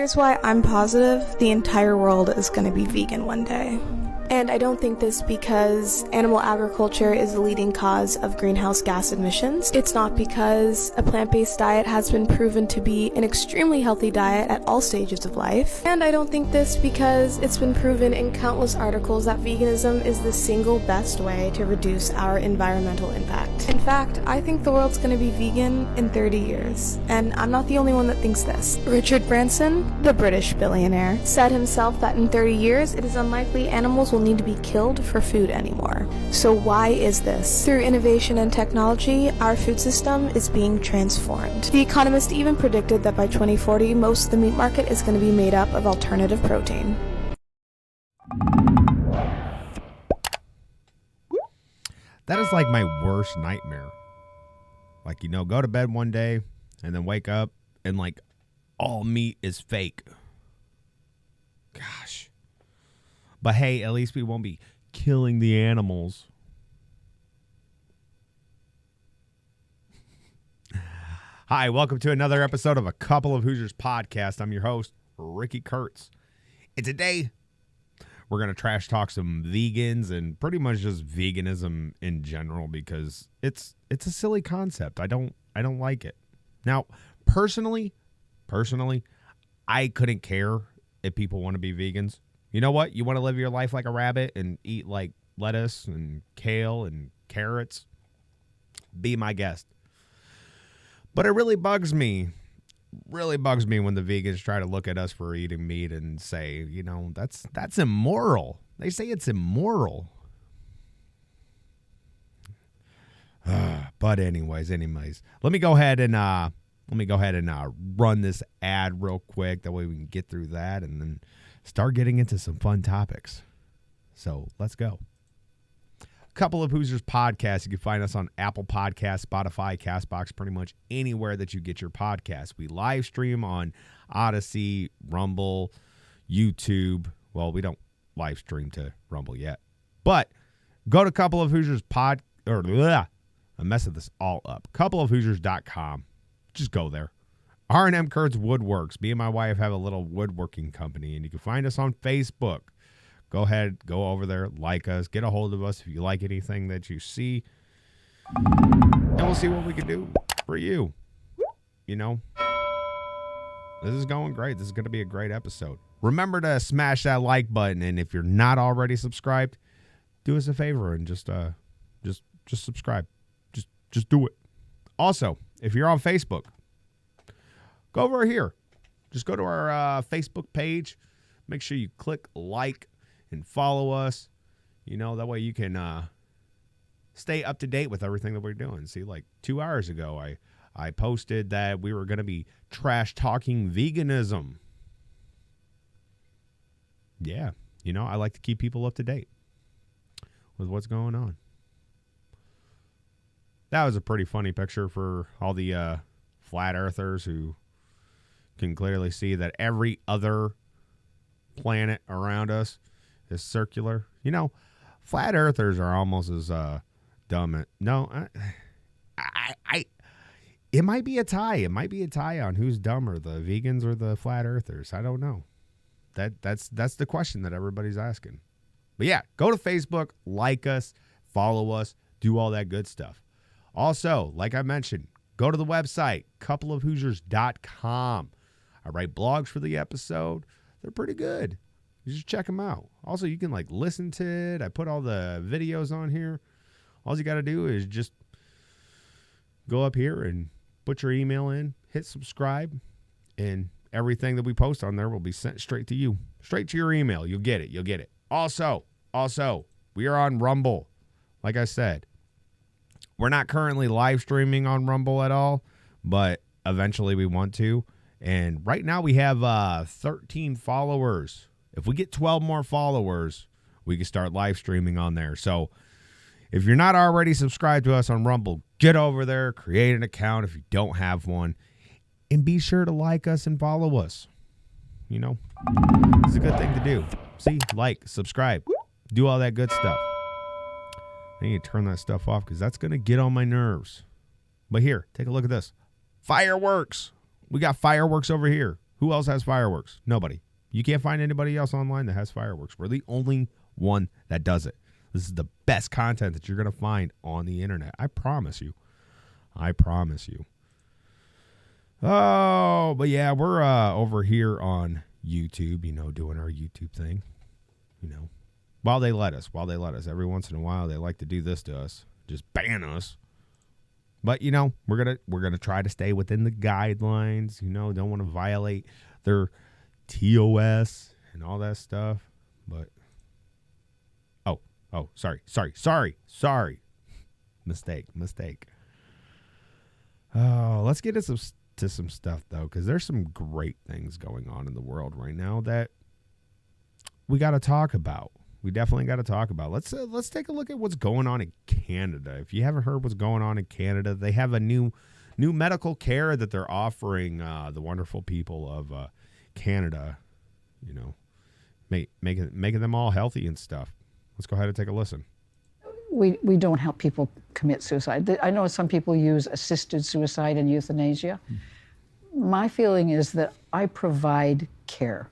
Here's why I'm positive the entire world is going to be vegan one day. And I don't think this because animal agriculture is the leading cause of greenhouse gas emissions. It's not because a plant-based diet has been proven to be an extremely healthy diet at all stages of life. And I don't think this because it's been proven in countless articles that veganism is the single best way to reduce our environmental impact. In fact, I think the world's going to be vegan in 30 years. And I'm not the only one that thinks this. Richard Branson, the British billionaire, said himself that in 30 years it is unlikely animals will need to be killed for food anymore. So why is this? Through innovation and technology, our food system is being transformed. The Economist even predicted that by 2040, most of the meat market is going to be made up of alternative protein. That is like my worst nightmare. Like, go to bed one day and then wake up and like all meat is fake. Gosh. But hey, at least we won't be killing the animals. Hi, welcome to another episode of A Couple of Hoosiers podcast. I'm your host, Ricky Kurtz. And today, we're going to trash talk some vegans and pretty much just veganism in general because it's a silly concept. I don't like it. Now, personally, I couldn't care if people want to be vegans. You know what? You want to live your life like a rabbit and eat like lettuce and kale and carrots? Be my guest. But it really bugs me when the vegans try to look at us for eating meat and say, that's immoral. They say it's immoral. But anyways, let me go ahead and run this ad real quick. That way we can get through that and then start getting into some fun topics. So let's go. Couple of Hoosiers podcasts. You can find us on Apple Podcasts, Spotify, CastBox, pretty much anywhere that you get your podcasts. We live stream on Odysee, Rumble, YouTube. Well, we don't live stream to Rumble yet. But go to Couple of Hoosiers I'm messing this all up. Coupleofhoosiers.com. Just go there. R&M Kurtz Woodworks. Me and my wife have a little woodworking company, and you can find us on Facebook. Go ahead, go over there, like us, get a hold of us if you like anything that you see, and we'll see what we can do for you. This is going great. This is going to be a great episode. Remember to smash that like button, and if you're not already subscribed, do us a favor and just subscribe. Just do it. Also, if you're on Facebook, go over here. Just go to our Facebook page. Make sure you click like and follow us. That way you can stay up to date with everything that we're doing. See, like 2 hours ago, I posted that we were going to be trash talking veganism. Yeah, I like to keep people up to date with what's going on. That was a pretty funny picture for all the flat earthers who can clearly see that every other planet around us is circular. Flat earthers are almost as dumb. It might be a tie. It might be a tie on who's dumber, the vegans or the flat earthers. I don't know. That's the question that everybody's asking. But yeah, go to Facebook, like us, follow us, do all that good stuff. Also, like I mentioned, go to the website, coupleofhoosiers.com. I write blogs for the episode. They're pretty good. You just check them out. Also, you can listen to it. I put all the videos on here. All you got to do is just go up here and put your email in, hit subscribe, and everything that we post on there will be sent straight to you, straight to your email. You'll get it. Also, we are on Rumble. Like I said, we're not currently live streaming on Rumble at all, but eventually we want to. And right now we have 13 followers. If we get 12 more followers, we can start live streaming on there. So if you're not already subscribed to us on Rumble, get over there, create an account if you don't have one, and be sure to like us and follow us. It's a good thing to do. See, like, subscribe, do all that good stuff. I need to turn that stuff off because that's going to get on my nerves. But here, take a look at this. Fireworks. We got fireworks over here. Who else has fireworks? Nobody. You can't find anybody else online that has fireworks. We're the only one that does it. This is the best content that you're going to find on the internet. I promise you. I promise you. Oh, but yeah, we're over here on YouTube, doing our YouTube thing, while they let us. Every once in a while, they like to do this to us, just ban us. But, we're gonna try to stay within the guidelines, don't want to violate their TOS and all that stuff. But, sorry. Mistake. Oh, let's get into some stuff, though, because there's some great things going on in the world right now that we got to talk about. We definitely got to talk about. Let's take a look at what's going on in Canada. If you haven't heard what's going on in Canada, they have a new medical care that they're offering the wonderful people of Canada. Making them all healthy and stuff. Let's go ahead and take a listen. We don't help people commit suicide. I know some people use assisted suicide and euthanasia. My feeling is that I provide care.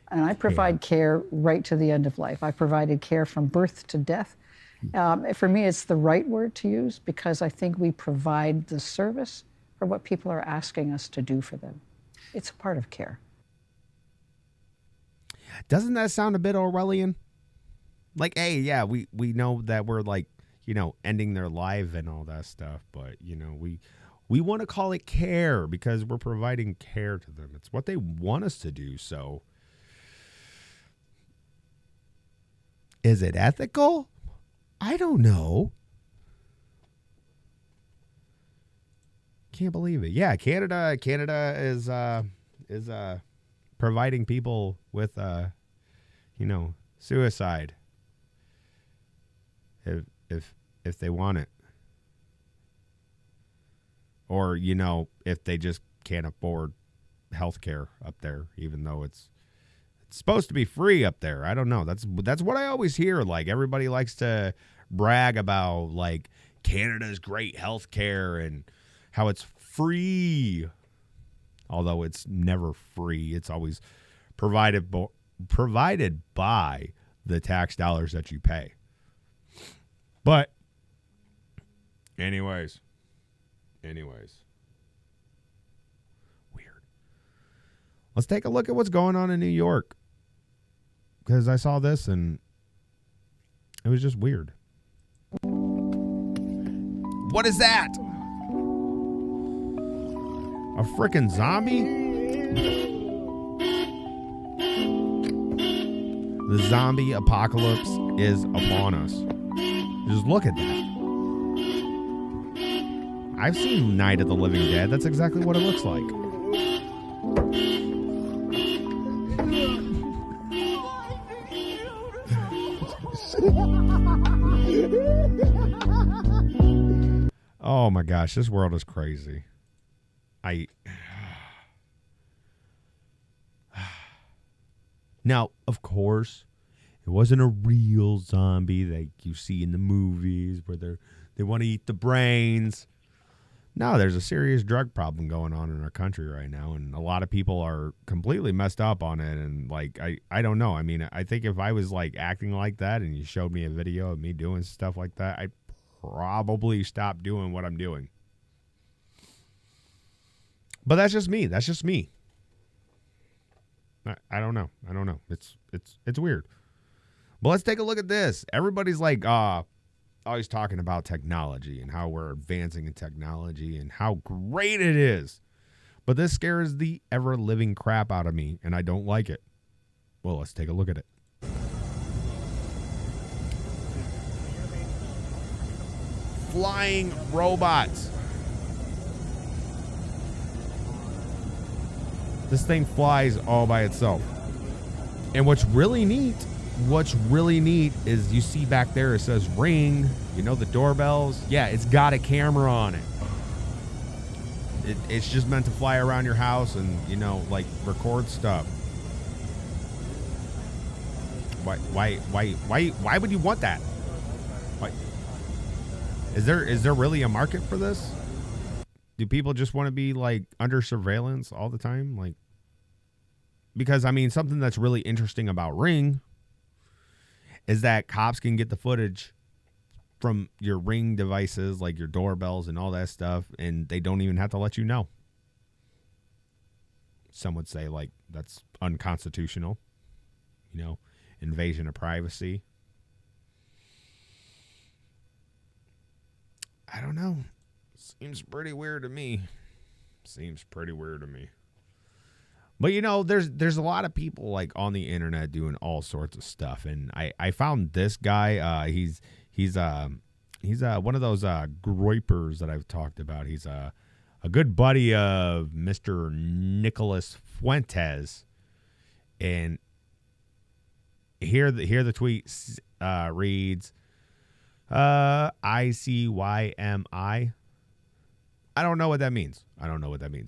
And I provide care right to the end of life. I provided care from birth to death. For me, it's the right word to use because I think we provide the service for what people are asking us to do for them. It's a part of care. Doesn't that sound a bit Orwellian? Like, hey, yeah, we know that we're like, ending their life and all that stuff. But, we want to call it care because we're providing care to them. It's what they want us to do. So is it ethical? I don't know. Can't believe it. Yeah, Canada is providing people with suicide if they want it. Or, if they just can't afford health care up there, even though it's supposed to be free up there. I don't know. That's what I always hear. Like, everybody likes to brag about, like, Canada's great health care and how it's free. Although it's never free. It's always provided by the tax dollars that you pay. But, anyways. Weird. Let's take a look at what's going on in New York. Because I saw this and it was just weird. What is that? A frickin' zombie? The zombie apocalypse is upon us. Just look at that. I've seen Night of the Living Dead. That's exactly what it looks like. Oh my gosh, this world is crazy. Now, of course, it wasn't a real zombie like you see in the movies where they want to eat the brains. No, there's a serious drug problem going on in our country right now, and a lot of people are completely messed up on it. And like, I don't know. I mean, I think if I was like acting like that and you showed me a video of me doing stuff like that, I'd probably stop doing what I'm doing. But that's just me. I don't know. It's weird. But let's take a look at this. Everybody's like, always talking about technology and how we're advancing in technology and how great it is. But this scares the ever-living crap out of me, and I don't like it. Well, let's take a look at it. Flying robots. This thing flies all by itself. And what's really neat is you see back there it says ring, the doorbells. Yeah, it's got a camera on it. It's just meant to fly around your house and like record stuff. Why would you want that? Why? Is there really a market for this? Do people just want to be like under surveillance all the time? Like, because I mean, something that's really interesting about Ring is that cops can get the footage from your Ring devices, like your doorbells and all that stuff, and they don't even have to let you know. Some would say, like, that's unconstitutional, you know, invasion of privacy. I don't know. Seems pretty weird to me. But, you know, there's a lot of people, like, on the internet doing all sorts of stuff. And I found this guy. He's one of those groypers that I've talked about. He's a good buddy of Mr. Nicholas Fuentes. And here the tweet reads, ICYMI. I don't know what that means.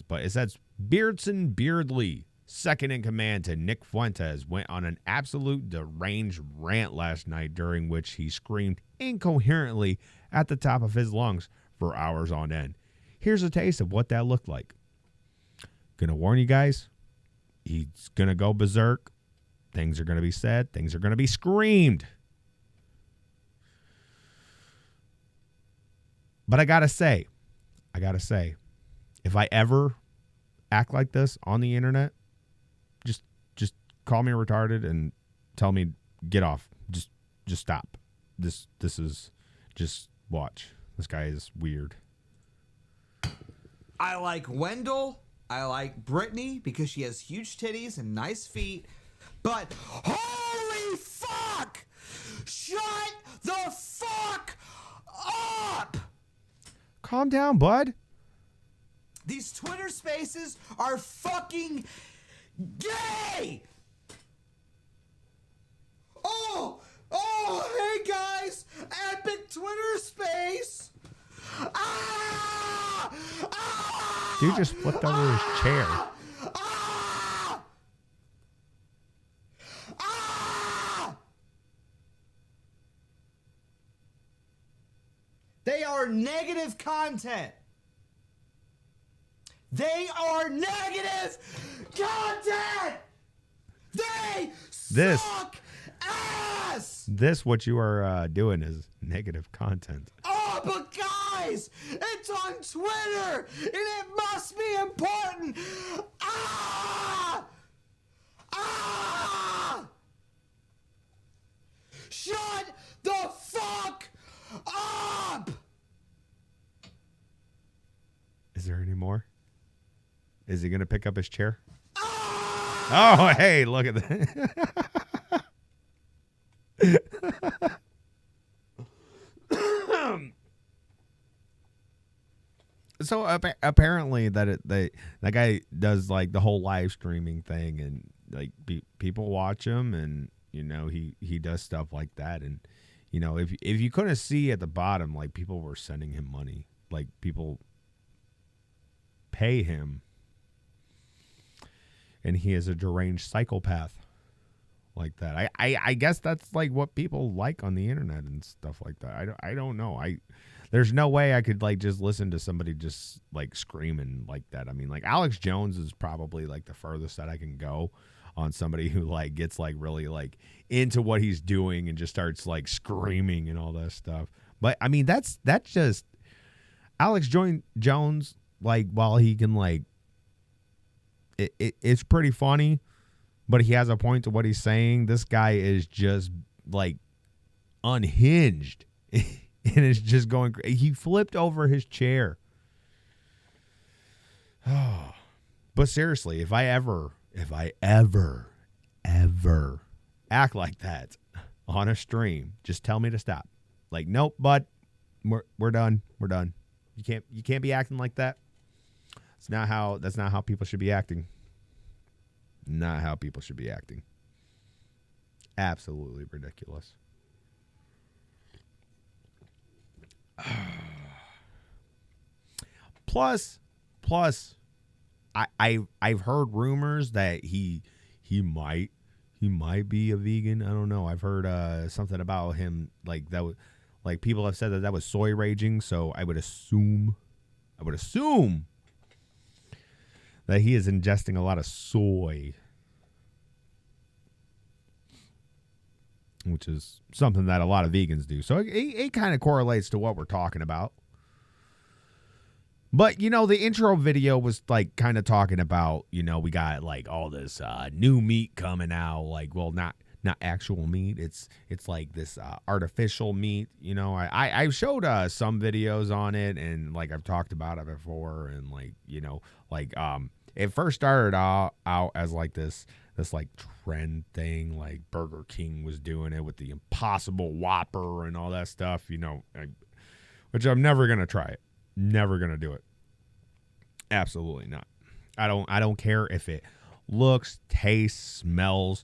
But it says, Beardson Beardley, second in command to Nick Fuentes, went on an absolute deranged rant last night during which he screamed incoherently at the top of his lungs for hours on end. Here's a taste of what that looked like. Gonna warn you guys, he's gonna go berserk. Things are gonna be said. Things are gonna be screamed. But I gotta say, if I ever act like this on the internet, just call me retarded and tell me get off. Just stop. This is just watch. This guy is weird. I like Wendell. I like Brittany because she has huge titties and nice feet. But holy fuck! Shut the fuck up! Calm down, bud. These Twitter spaces are fucking gay! Oh, hey guys! Epic Twitter space! Ah! Ah! Dude just flipped over his chair. Ah! Ah! They are negative content. They are negative content. They suck ass. This what you are doing is negative content. Oh, but guys, it's on Twitter, and it must be important. Ah! Ah! Shut the fuck up! Is there any more? Is he going to pick up his chair? Ah! Oh, hey, look at that. So apparently that guy does like the whole live streaming thing, and like people watch him, and you know he does stuff like that, and you know if you couldn't see at the bottom, like people were sending him money, like people pay him, and he is a deranged psychopath like that. I guess that's like what people like on the internet and stuff like that. I don't know. There's no way I could like just listen to somebody just like screaming like that. I mean, like Alex Jones is probably like the furthest that I can go on somebody who like gets like really like into what he's doing and just starts like screaming and all that stuff. But I mean, that's just Alex Jones. Like while he can like, it's pretty funny, but he has a point to what he's saying. This guy is just like unhinged. And it's just going crazy. He flipped over his chair. Oh. But seriously, if I ever act like that on a stream, just tell me to stop. Like, nope, bud, we're done. We're done. You can't be acting like that. That's not how people should be acting. Not how people should be acting. Absolutely ridiculous. Plus, I've heard rumors that he might be a vegan. I don't know. I've heard something about him like that. Like people have said that was soy raging. So I would assume that he is ingesting a lot of soy. which is something that a lot of vegans do. So it kind of correlates to what we're talking about. But, you know, the intro video was like kind of talking about, you know, we got like all this new meat coming out, like, well, not actual meat. It's like this artificial meat. You know, I showed some videos on it, and like I've talked about it before, and like, you know, like it first started out as like this like trend thing, like Burger King was doing it with the Impossible Whopper and all that stuff, you know, which I'm never gonna try it. Never gonna do it. Absolutely not. I don't care if it looks, tastes, smells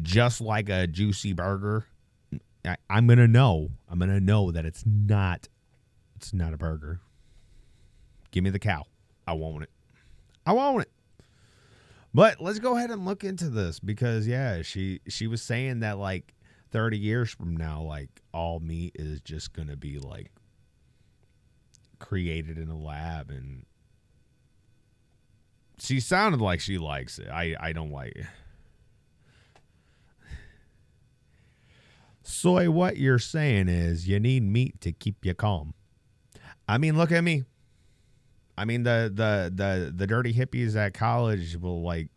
just like a juicy burger. I'm gonna know that it's not a burger. Give me the cow. I want it. But let's go ahead and look into this, because yeah, she was saying that like 30 years from now, like all meat is just gonna be like created in a lab, and she sounded like she likes it. I don't like it. Soy, what you're saying is you need meat to keep you calm. I mean, look at me. I mean, the dirty hippies at college will like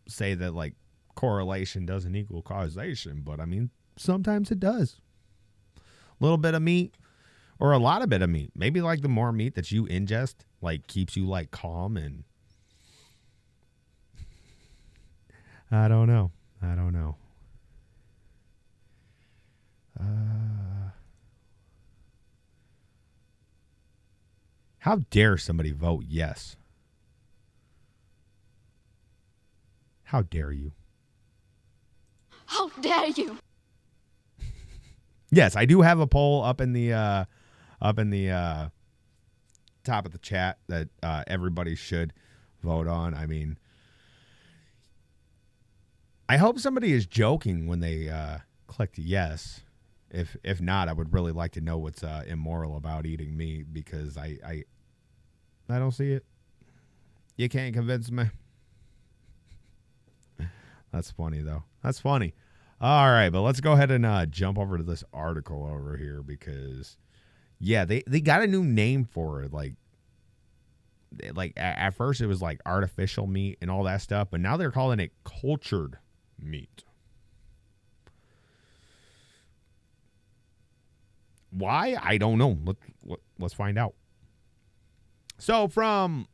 say that like correlation doesn't equal causation, but I mean, sometimes it does. A little bit of meat or a lot of bit of meat. Maybe like the more meat that you ingest, like keeps you like calm, and I don't know. How dare somebody vote yes? How dare you? How dare you? Yes, I do have a poll up in the top of the chat that everybody should vote on. I mean, I hope somebody is joking when they clicked yes. If not, I would really like to know what's immoral about eating meat, because I don't see it. You can't convince me. That's funny, though. That's funny. All right, but let's go ahead and jump over to this article over here, because, yeah, they got a new name for it. Like at first it was like artificial meat and all that stuff, but now they're calling it cultured meat. Why? I don't know. Let's find out. So from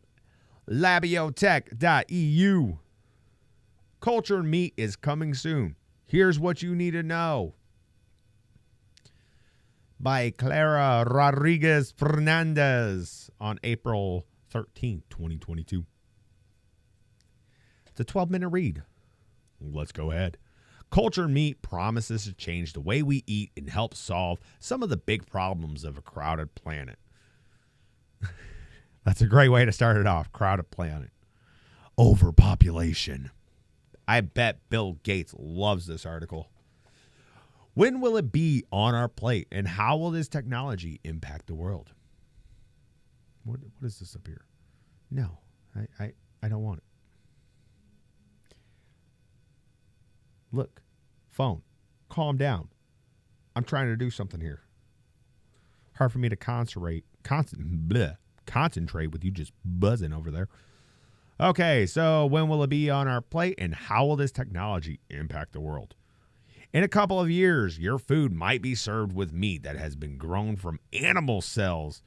labiotech.eu, cultured meat is coming soon. Here's what you need to know. By Clara Rodriguez Fernandez on April 13th, 2022. It's a 12-minute read. Let's go ahead. Cultured meat promises to change the way we eat and help solve some of the big problems of a crowded planet. That's a great way to start it off. Crowded planet. Overpopulation. I bet Bill Gates loves this article. When will it be on our plate, and how will this technology impact the world? What is this up here? No, I don't want it. Look, phone, calm down. I'm trying to do something here. Hard for me to concentrate with you just buzzing over there. Okay, so when will it be on our plate, and how will this technology impact the world? In a couple of years, your food might be served with meat that has been grown from animal cells.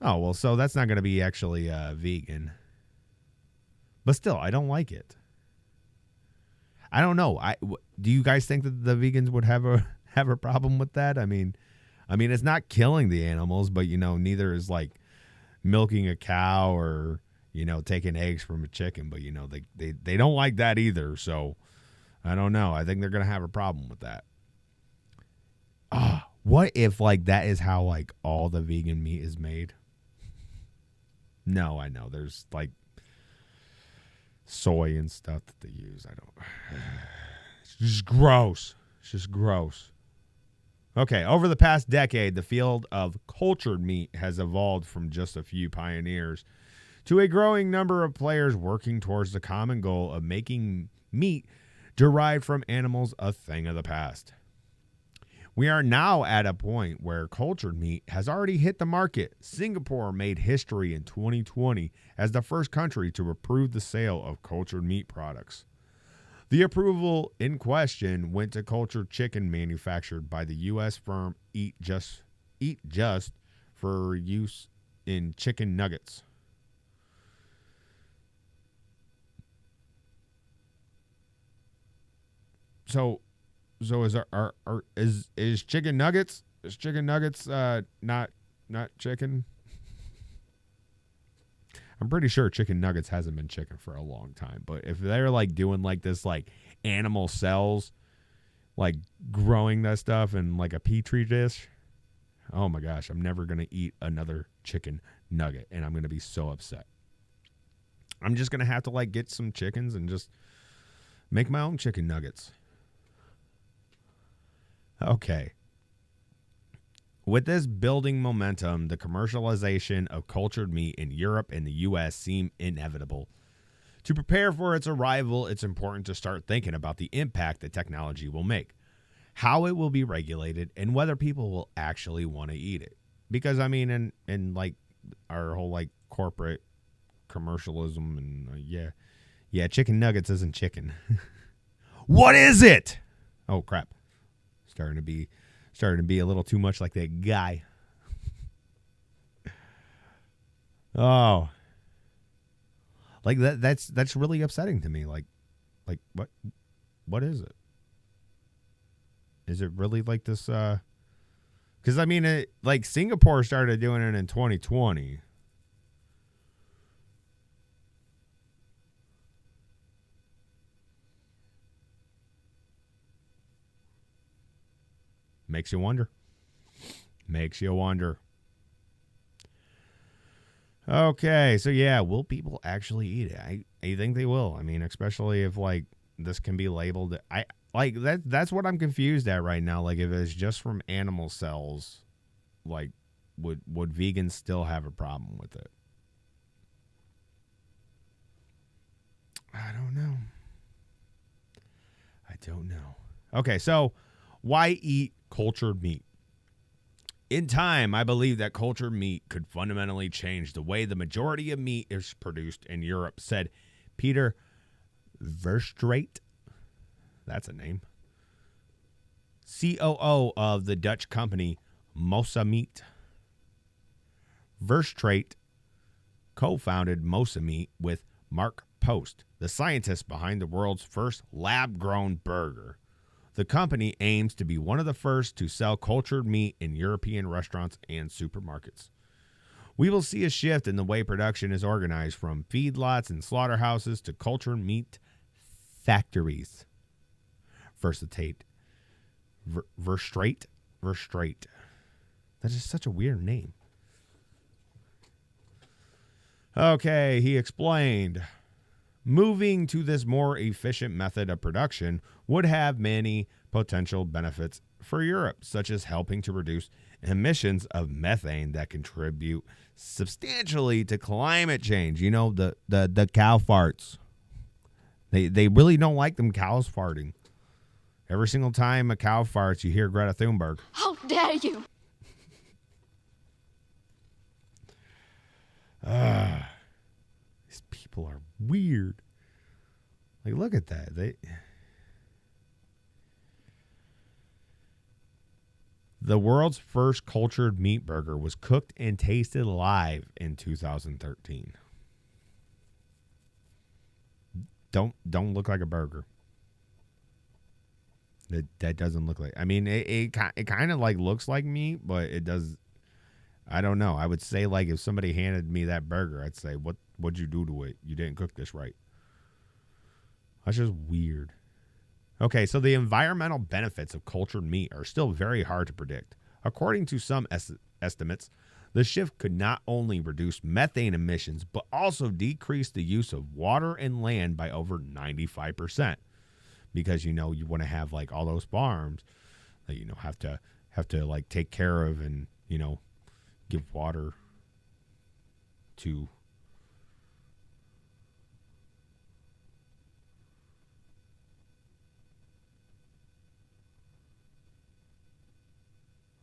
Oh, well, so that's not going to be actually vegan. But still, I don't like it. I don't know. Do you guys think that the vegans would have a problem with that? I mean, it's not killing the animals, but neither is like milking a cow or taking eggs from a chicken. But they don't like that either. So I don't know. I think they're gonna have a problem with that. What if like that is how like all the vegan meat is made? No, I know there's like soy and stuff that they use. I don't. It's just gross. It's just gross. Okay, over the past decade, the field of cultured meat has evolved from just a few pioneers to a growing number of players working towards the common goal of making meat derived from animals a thing of the past. We are now at a point where cultured meat has already hit the market. Singapore made history in 2020 as the first country to approve the sale of cultured meat products. The approval in question went to cultured chicken manufactured by the U.S. firm Eat Just for use in chicken nuggets. So is chicken nuggets? Is chicken nuggets not chicken? I'm pretty sure chicken nuggets hasn't been chicken for a long time. But if they're like doing like this like animal cells, like growing that stuff in like a petri dish, oh my gosh, I'm never gonna eat another chicken nugget, and I'm gonna be so upset. I'm just gonna have to like get some chickens and just make my own chicken nuggets. Okay. With this building momentum, the commercialization of cultured meat in Europe and the U.S. seem inevitable. To prepare for its arrival, it's important to start thinking about the impact the technology will make, how it will be regulated, and whether people will actually want to eat it. Because, I mean, in like our whole like corporate commercialism and yeah, chicken nuggets isn't chicken. What is it? Oh, crap. Starting to be a little too much like that guy. Oh. Like that's really upsetting to me. Like what is it? Is it really like this cuz I mean like Singapore started doing it in 2020. Makes you wonder. Okay, so yeah, will people actually eat it? I think they will. I mean, especially if like this can be labeled. I like that's what I'm confused at right now. Like if it's just from animal cells, like would vegans still have a problem with it? I don't know. Okay, so why eat cultured meat? In time, I believe that cultured meat could fundamentally change the way the majority of meat is produced in Europe, said Peter Verstraete. That's a name. COO of the Dutch company Mosa Meat. Verstraete co-founded Mosa Meat with Mark Post, the scientist behind the world's first lab-grown burger. The company aims to be one of the first to sell cultured meat in European restaurants and supermarkets. We will see a shift in the way production is organized from feedlots and slaughterhouses to cultured meat factories. Verstraete. That is such a weird name. Okay, he explained. Moving to this more efficient method of production would have many potential benefits for Europe, such as helping to reduce emissions of methane that contribute substantially to climate change. You know, the cow farts. They really don't like them cows farting. Every single time a cow farts, you hear Greta Thunberg. How dare you! These people are weird. Like, look at that. The world's first cultured meat burger was cooked and tasted live in 2013. Don't look like a burger. That doesn't look like. I mean, it kind of like looks like meat, but it does. I don't know. I would say like if somebody handed me that burger, I'd say, what'd you do to it? You didn't cook this right. That's just weird. Okay, so the environmental benefits of cultured meat are still very hard to predict. According to some estimates, the shift could not only reduce methane emissions, but also decrease the use of water and land by over 95%. Because, you know, you want to have like all those farms that, you know, have to like take care of and, you know, give water to.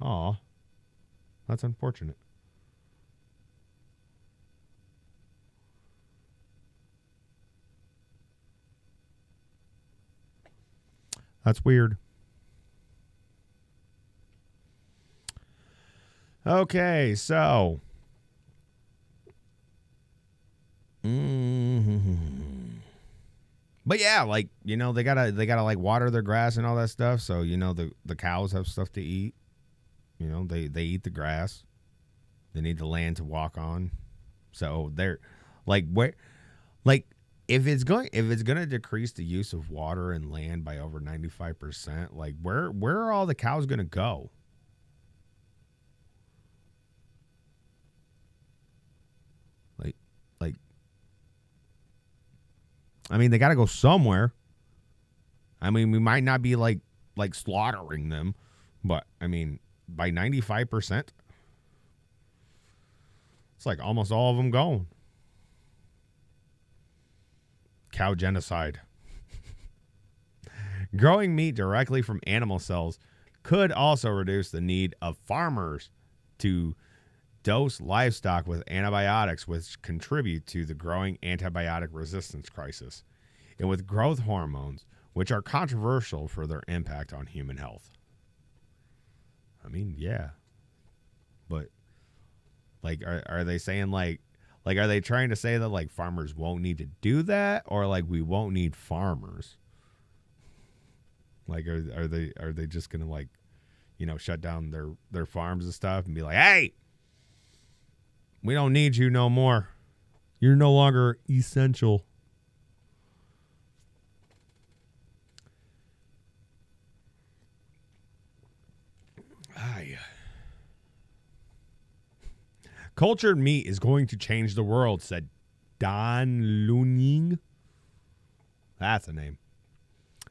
Aw. That's unfortunate. That's weird. Okay, so. But yeah, like, you know, they gotta like water their grass and all that stuff. So, you know, the cows have stuff to eat. You know, they eat the grass. They need the land to walk on. So they're like if it's gonna decrease the use of water and land by over 95%, like where are all the cows gonna go? Like I mean, they gotta go somewhere. I mean, we might not be like slaughtering them, but I mean, by 95%, it's like almost all of them gone. Cow genocide. Growing meat directly from animal cells could also reduce the need of farmers to dose livestock with antibiotics, which contribute to the growing antibiotic resistance crisis, and with growth hormones, which are controversial for their impact on human health. I mean, yeah. But, like, are they saying, like, are they trying to say that, like, farmers won't need to do that? Or, like, we won't need farmers? Like, are they just going to, like, you know, shut down their farms and stuff and be like, hey, we don't need you no more. You're no longer essential. Cultured meat is going to change the world, said Don Luning. That's a name.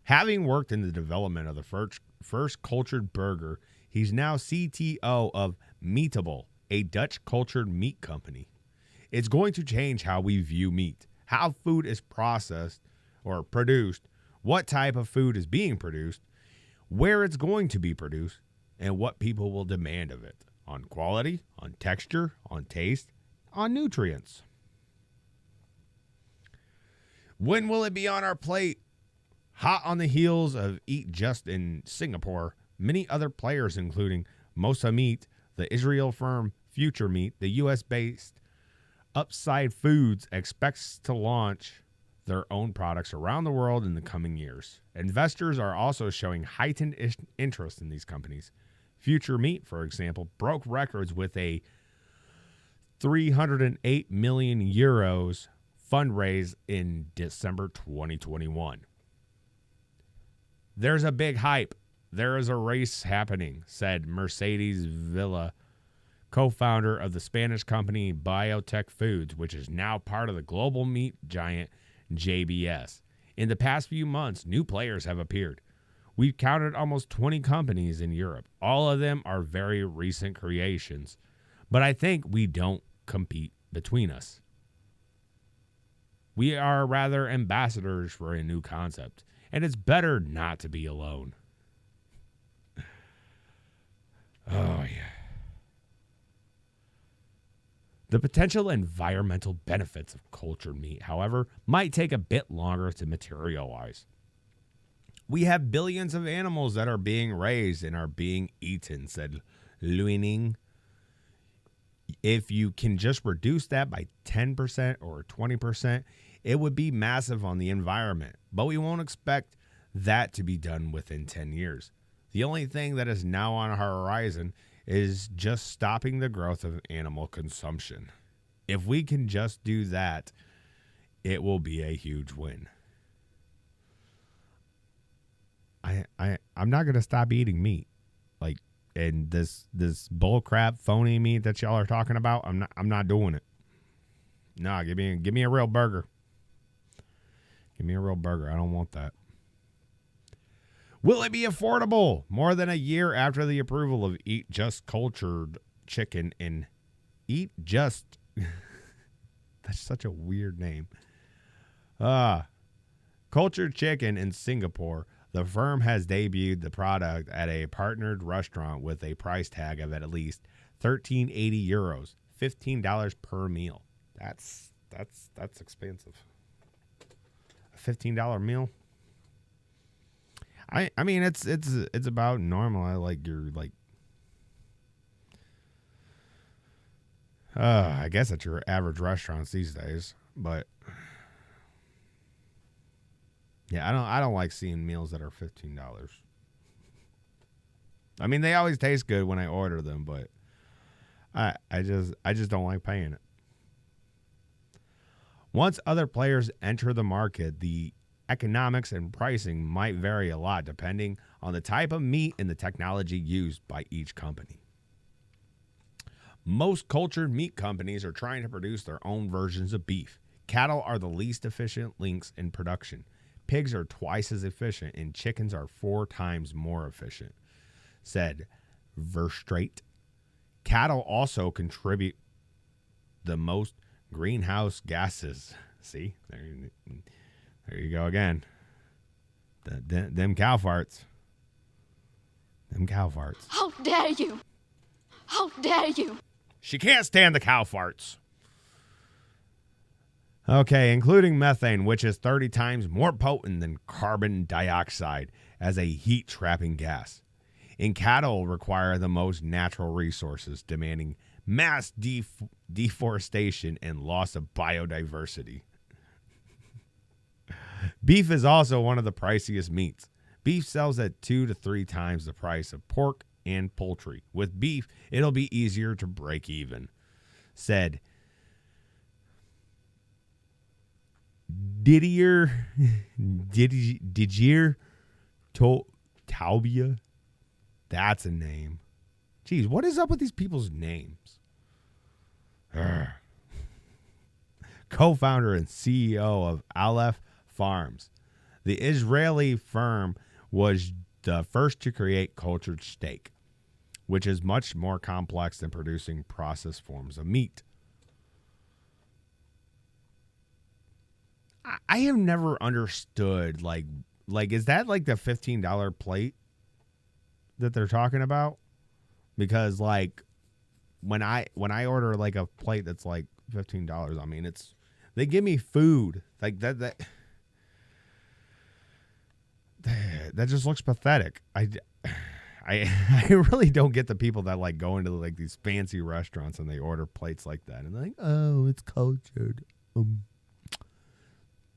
Having worked in the development of the first cultured burger, he's now CTO of Meatable, a Dutch cultured meat company. It's going to change how we view meat, how food is processed or produced, what type of food is being produced, where it's going to be produced, and what people will demand of it. On quality, on texture, on taste, on nutrients. When will it be on our plate? Hot on the heels of Eat Just in Singapore, many other players, including Mosa Meat, the Israel firm Future Meat, the U.S.-based Upside Foods, expects to launch their own products around the world in the coming years. Investors are also showing heightened interest in these companies. Future Meat, for example, broke records with a 308 million euros fundraise in December 2021. There's a big hype. There is a race happening, said Mercedes Villa, co-founder of the Spanish company Biotech Foods, which is now part of the global meat giant JBS. In the past few months, new players have appeared. We've counted almost 20 companies in Europe. All of them are very recent creations. But I think we don't compete between us. We are rather ambassadors for a new concept, and it's better not to be alone. Oh, yeah. The potential environmental benefits of cultured meat, however, might take a bit longer to materialize. We have billions of animals that are being raised and are being eaten, said Luining. If you can just reduce that by 10% or 20%, it would be massive on the environment. But we won't expect that to be done within 10 years. The only thing that is now on our horizon is just stopping the growth of animal consumption. If we can just do that, it will be a huge win. I'm not gonna stop eating meat, like, and this bull crap phony meat that y'all are talking about. I'm not doing it. Nah, give me a real burger. Give me a real burger. I don't want that. Will it be affordable? More than a year after the approval of Eat Just Cultured Chicken in Eat Just, that's such a weird name. Cultured Chicken in Singapore, The firm has debuted the product at a partnered restaurant with a price tag of at least €13.80, $15 per meal. That's expensive. A $15 meal. I mean it's about normal. I like your like. I guess at your average restaurants these days, but yeah, I don't like seeing meals that are $15. I mean, they always taste good when I order them, but I just don't like paying it. Once other players enter the market, the economics and pricing might vary a lot depending on the type of meat and the technology used by each company. Most cultured meat companies are trying to produce their own versions of beef. Cattle are the least efficient links in production. Pigs are twice as efficient, and chickens are 4 times more efficient, said Verstraete. Cattle also contribute the most greenhouse gases. See, there you go again. Them cow farts. Them cow farts. How dare you! How dare you! She can't stand the cow farts. Okay, including methane, which is 30 times more potent than carbon dioxide as a heat-trapping gas. And cattle require the most natural resources, demanding mass deforestation and loss of biodiversity. Beef is also one of the priciest meats. Beef sells at 2 to 3 times the price of pork and poultry. With beef, it'll be easier to break even, said Didier Taubia. That's a name. Jeez, what is up with these people's names? Co-founder and CEO of Aleph Farms. The Israeli firm was the first to create cultured steak, which is much more complex than producing processed forms of meat. I have never understood, like is that like the $15 plate that they're talking about? Because like when I order like a plate that's like $15, I mean they give me food like that just looks pathetic. I really don't get the people that like go into like these fancy restaurants and they order plates like that and they're like, oh, it's cultured,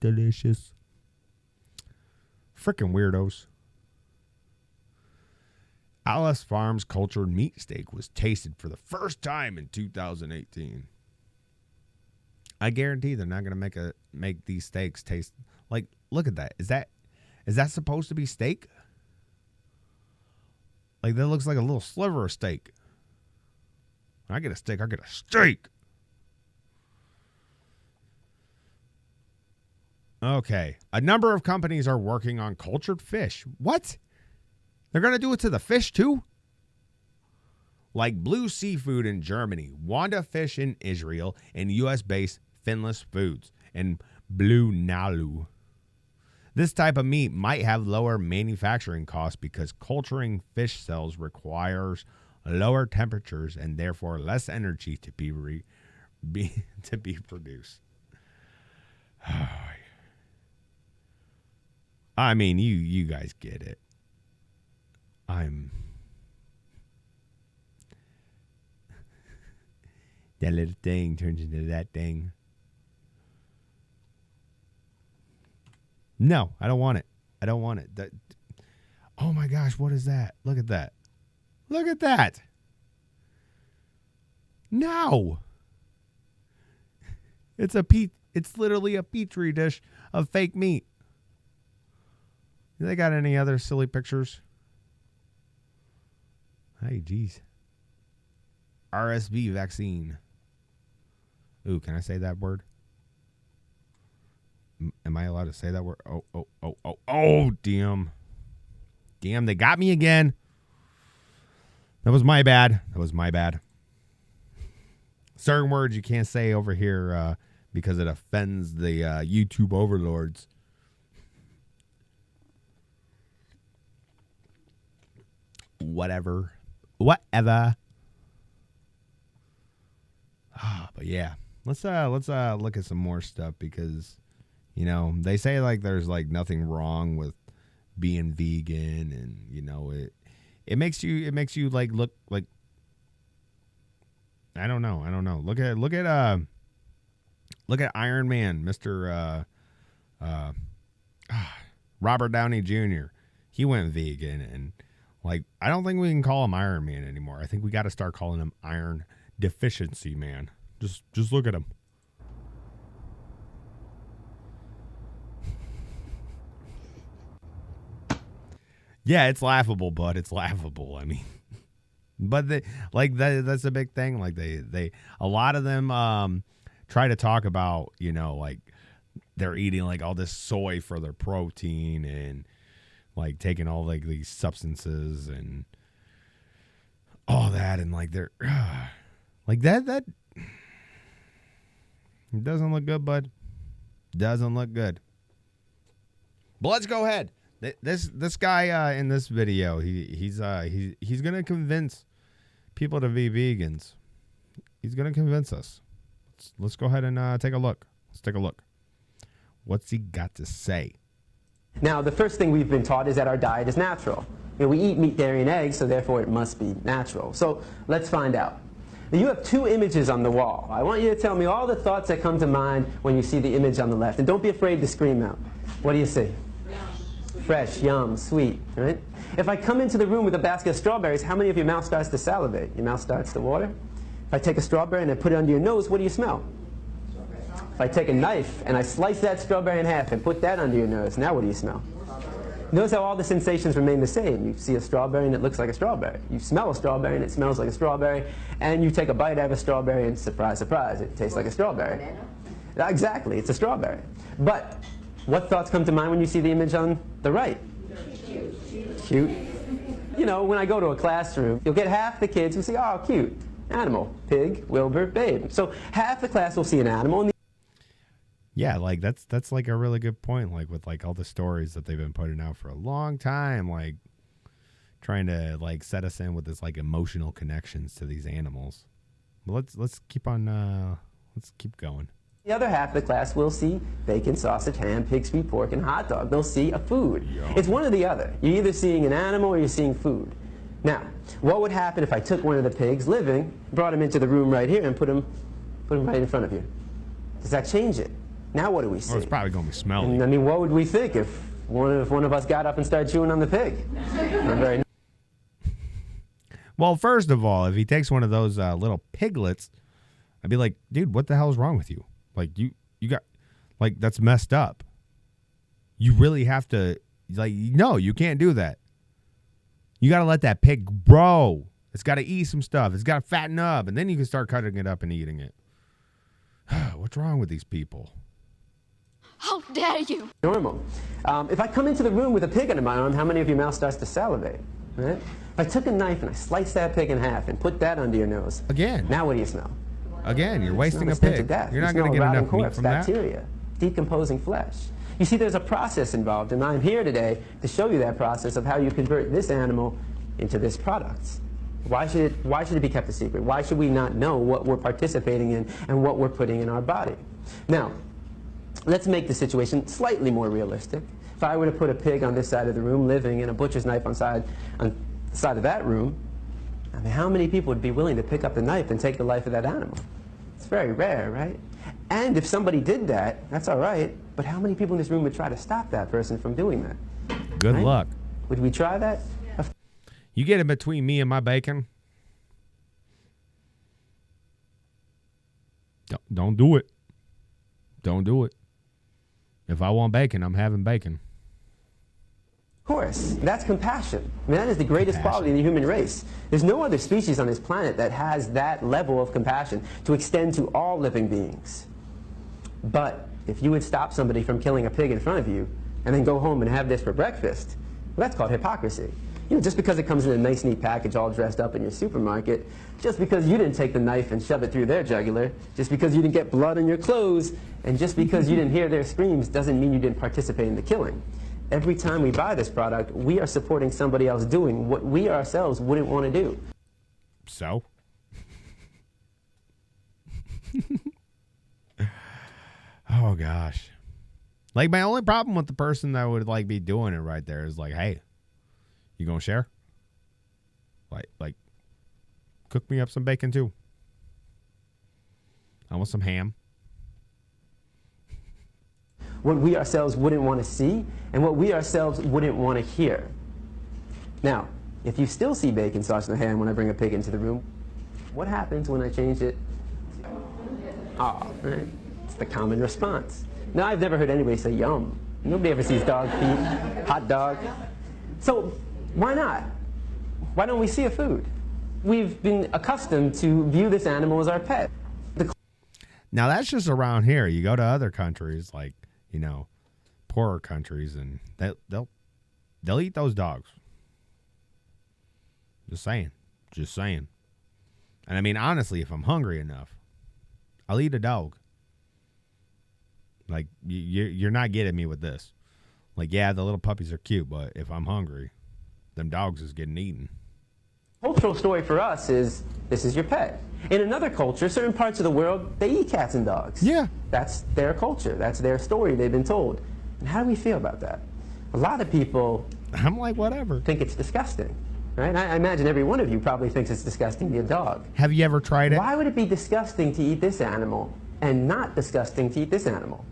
delicious. Frickin' weirdos. Alice Farms cultured meat steak was tasted for the first time in 2018. I guarantee they're not going to make these steaks taste like. Look at that. Is that supposed to be steak? Like that looks like a little sliver of steak. When I get a steak, I get a steak. Okay. A number of companies are working on cultured fish. What? They're going to do it to the fish too? Like Blue Seafood in Germany, Wanda Fish in Israel, and U.S.-based Finless Foods, and Blue Nalu. This type of meat might have lower manufacturing costs because culturing fish cells requires lower temperatures and therefore less energy to be produced. I mean, you guys get it. That little thing turns into that thing. No, I don't want it. I don't want it. Oh my gosh, what is that? Look at that. Look at that. No. It's literally a petri dish of fake meat. They got any other silly pictures? Hey, geez. RSV vaccine. Ooh, can I say that word? Am I allowed to say that word? Oh, damn. Damn, they got me again. That was my bad. Certain words you can't say over here because it offends the YouTube overlords. whatever. But yeah, let's look at some more stuff, because you know they say like there's like nothing wrong with being vegan, and you know it makes you like look like, I don't know. Look at Iron Man, Mr. Robert Downey Jr. He went vegan, and like I don't think we can call him Iron Man anymore. I think we got to start calling him Iron Deficiency Man. Just look at him. Yeah, it's laughable, bud. It's laughable. I mean, but that's a big thing. Like they a lot of them try to talk about, you know, like they're eating like all this soy for their protein, and like taking all like these substances and all that, and like they're like that it doesn't look good, bud. Doesn't look good. But let's go ahead. This guy in this video, he's gonna convince people to be vegans. He's gonna convince us. Let's go ahead and take a look. Let's take a look. What's he got to say? Now, the first thing we've been taught is that our diet is natural. You know, we eat meat, dairy, and eggs, so therefore it must be natural. So let's find out. Now, you have two images on the wall. I want you to tell me all the thoughts that come to mind when you see the image on the left. And don't be afraid to scream out. What do you see? Fresh, yum, sweet, right? If I come into the room with a basket of strawberries, how many of your mouth starts to salivate? Your mouth starts to water? If I take a strawberry and I put it under your nose, what do you smell? If I take a knife and I slice that strawberry in half and put that under your nose, now what do you smell? Notice how all the sensations remain the same. You see a strawberry and it looks like a strawberry. You smell a strawberry and it smells like a strawberry. And you take a bite out of a strawberry and surprise, surprise, it tastes like a strawberry. Exactly, it's a strawberry. But what thoughts come to mind when you see the image on the right? Cute. You know, when I go to a classroom, you'll get half the kids who say, oh, cute. Animal, pig, Wilbur, babe. So half the class will see an animal. And yeah, like that's like a really good point. Like with like all the stories that they've been putting out for a long time, like trying to like set us in with this like emotional connections to these animals. But let's keep on. Let's keep going. The other half of the class will see bacon, sausage, ham, pig, sweet pork, and hot dog. They'll see a food. Yum. It's one or the other. You're either seeing an animal or you're seeing food. Now, what would happen if I took one of the pigs living, brought him into the room right here, and put him right in front of you? Does that change it? Now what do we see? Well, it's probably going to be smelly. And, I mean, what would we think if one of us got up and started chewing on the pig? Not very. Well, first of all, if he takes one of those little piglets, I'd be like, dude, what the hell is wrong with you? Like, you got, like, that's messed up. You really have to, like, no, you can't do that. You got to let that pig grow. It's got to eat some stuff. It's got to fatten up, and then you can start cutting it up and eating it. What's wrong with these people? How dare you? Normal. If I come into the room with a pig under my arm, how many of your mouth starts to salivate? Right? If I took a knife and I sliced that pig in half and put that under your nose, Again. now what do you smell? Again, you're wasting a stench pig. of death. You're not You going to smell get rotting enough meat corpse, from that. bacteria, decomposing flesh. You see, there's a process involved, and I'm here today to show you that process of how you convert this animal into this product. Why should it be kept a secret? Why should we not know what we're participating in and what we're putting in our body? Now, let's make the situation slightly more realistic. If I were to put a pig on this side of the room living and a butcher's knife on the side of that room, I mean, how many people would be willing to pick up the knife and take the life of that animal? It's very rare, right? And if somebody did that, that's all right, but how many people in this room would try to stop that person from doing that? Good Right? luck. Would we try that? You get in between me and my bacon. Don't do it. Don't do it. If I want bacon, I'm having bacon. Of course, that's compassion. I mean, that is the greatest quality in the human race. There's no other species on this planet that has that level of compassion to extend to all living beings. But if you would stop somebody from killing a pig in front of you and then go home and have this for breakfast, well, that's called hypocrisy. You know, just because it comes in a nice, neat package all dressed up in your supermarket, just because you didn't take the knife and shove it through their jugular, just because you didn't get blood on your clothes, and just because you didn't hear their screams doesn't mean you didn't participate in the killing. every time we buy this product, we are supporting somebody else doing what we ourselves wouldn't want to do. So? Oh, gosh. Like, my only problem with the person that would, like, be doing it right there is, like, hey, you gonna share? Like, cook me up some bacon, too. I want some ham. What we ourselves wouldn't want to see, and what we ourselves wouldn't want to hear. Now, if you still see bacon, sausage, and ham when I bring a pig into the room, what happens when I change it? Oh, right. It's the common response. Now, I've never heard anybody say yum. Nobody ever sees dog feet, hot dog. So, why not? Why don't we see a food? We've been accustomed to view this animal as our pet. Now, that's just around here. You go to other countries, like, you know, poorer countries, and they'll eat those dogs. Just saying. Just saying. And I mean, honestly, if I'm hungry enough, I'll eat a dog. Like, you're not getting me with this. Like, yeah, the little puppies are cute, but if I'm hungry, them dogs is getting eaten. Cultural story for us is, this is your pet. In another culture, certain parts of the world, they eat cats and dogs. Yeah. That's their culture. That's their story they've been told. And how do we feel about that? A lot of people I'm like, whatever. think it's disgusting, right? I imagine every one of you probably thinks it's disgusting to eat a dog. Have you ever tried it? Why would it be disgusting to eat this animal and not disgusting to eat this animal?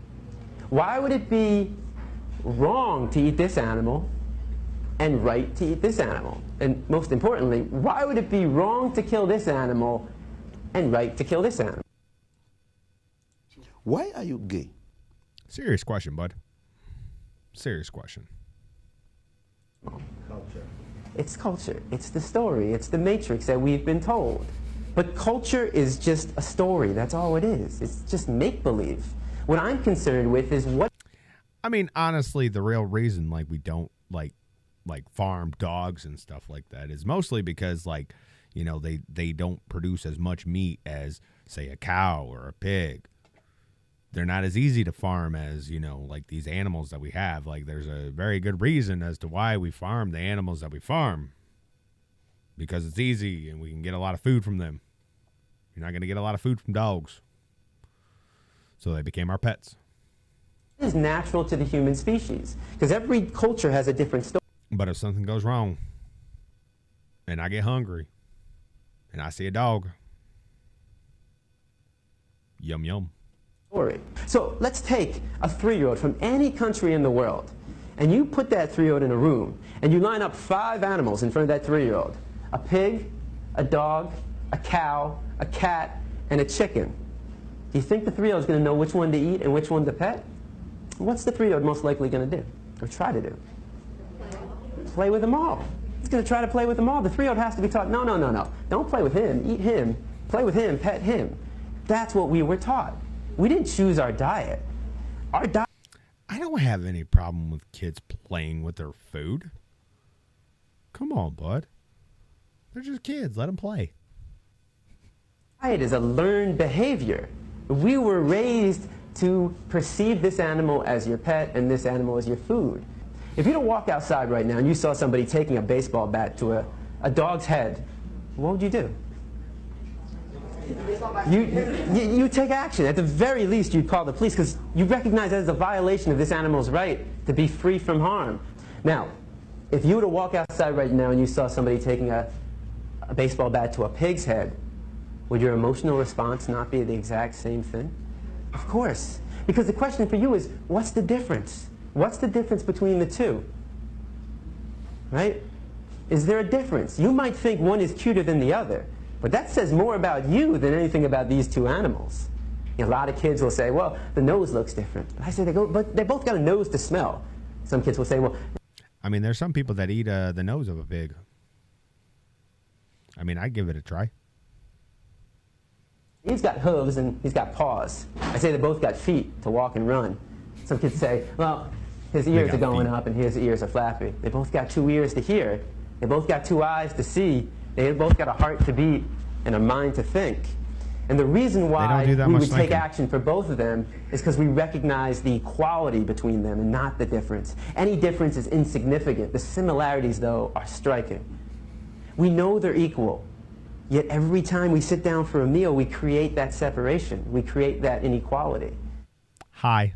Why would it be wrong to eat this animal and right to eat this animal? And most importantly, why would it be wrong to kill this animal and right to kill this animal? Why are you gay? Serious question, bud. Serious question. Culture. It's culture. It's the story. It's the matrix that we've been told. But culture is just a story. That's all it is. It's just make-believe. What I'm concerned with is what... I mean, honestly, the real reason, like, we don't, like farm dogs and stuff like that is mostly because, like, you know, they don't produce as much meat as, say, a cow or a pig. They're not as easy to farm as, you know, like these animals that we have. Like, there's a very good reason as to why we farm the animals that we farm. Because it's easy and we can get a lot of food from them. You're not going to get a lot of food from dogs. So they became our pets. It is natural to the human species. Because every culture has a different story. But if something goes wrong and I get hungry and I see a dog, yum, yum. So let's take a 3-year-old from any country in the world, and you put that 3-year-old in a room, and you line up 5 animals in front of that 3-year-old. A pig, a dog, a cow, a cat, and a chicken. Do you think the 3-year-old is going to know which one to eat and which one to pet? What's the 3-year-old most likely going to do, or try to do? Play with them all. He's going to try to play with them all. The 3-year-old has to be taught, no, no, no, no. Don't play with him. Eat him. Play with him. Pet him. That's what we were taught. We didn't choose our diet. Our diet... I don't have any problem with kids playing with their food. Come on, bud. They're just kids. Let them play. Diet is a learned behavior. We were raised to perceive this animal as your pet and this animal as your food. If you don't walk outside right now and you saw somebody taking a baseball bat to a dog's head, what would you do? You take action. At the very least, you'd call the police because you recognize that as a violation of this animal's right to be free from harm. Now, if you were to walk outside right now and you saw somebody taking a baseball bat to a pig's head, would your emotional response not be the exact same thing? Of course. Because the question for you is, what's the difference? What's the difference between the two? Right? Is there a difference? You might think one is cuter than the other. But that says more about you than anything about these two animals. You know, a lot of kids will say, well, the nose looks different. But I say, but they both got a nose to smell. Some kids will say, well... I mean, there's some people that eat the nose of a pig. I mean, I'd give it a try. He's got hooves and he's got paws. I say they both got feet to walk and run. Some kids say, well, his ears are going up and his ears are flappy. They both got 2 ears to hear. They both got 2 eyes to see. They both got a heart to beat and a mind to think. And the reason why don't do that we much would take thinking. action for both of them is because we recognize the equality between them and not the difference. Any difference is insignificant. The similarities, though, are striking. We know they're equal, yet every time we sit down for a meal, we create that separation. We create that inequality. Hi.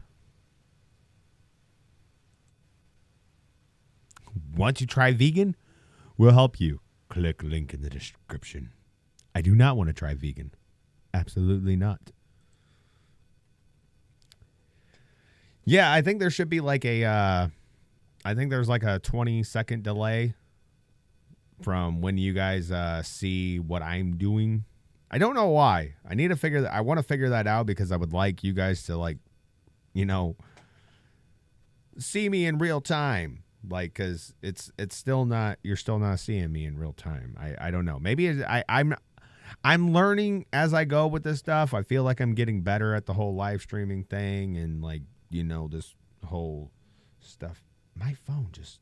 Want to try vegan? We'll help you. Click link in the description. I do not want to try vegan. Absolutely not. Yeah, I think there should be like I think there's like a 20-second delay from when you guys see what I'm doing. I don't know why. I want to figure that out because I would like you guys to like, you know, see me in real time. Like, cause it's still not, you're still not seeing me in real time. I don't know. Maybe I'm learning as I go with this stuff. I feel like I'm getting better at the whole live streaming thing and like, you know, this whole stuff. My phone just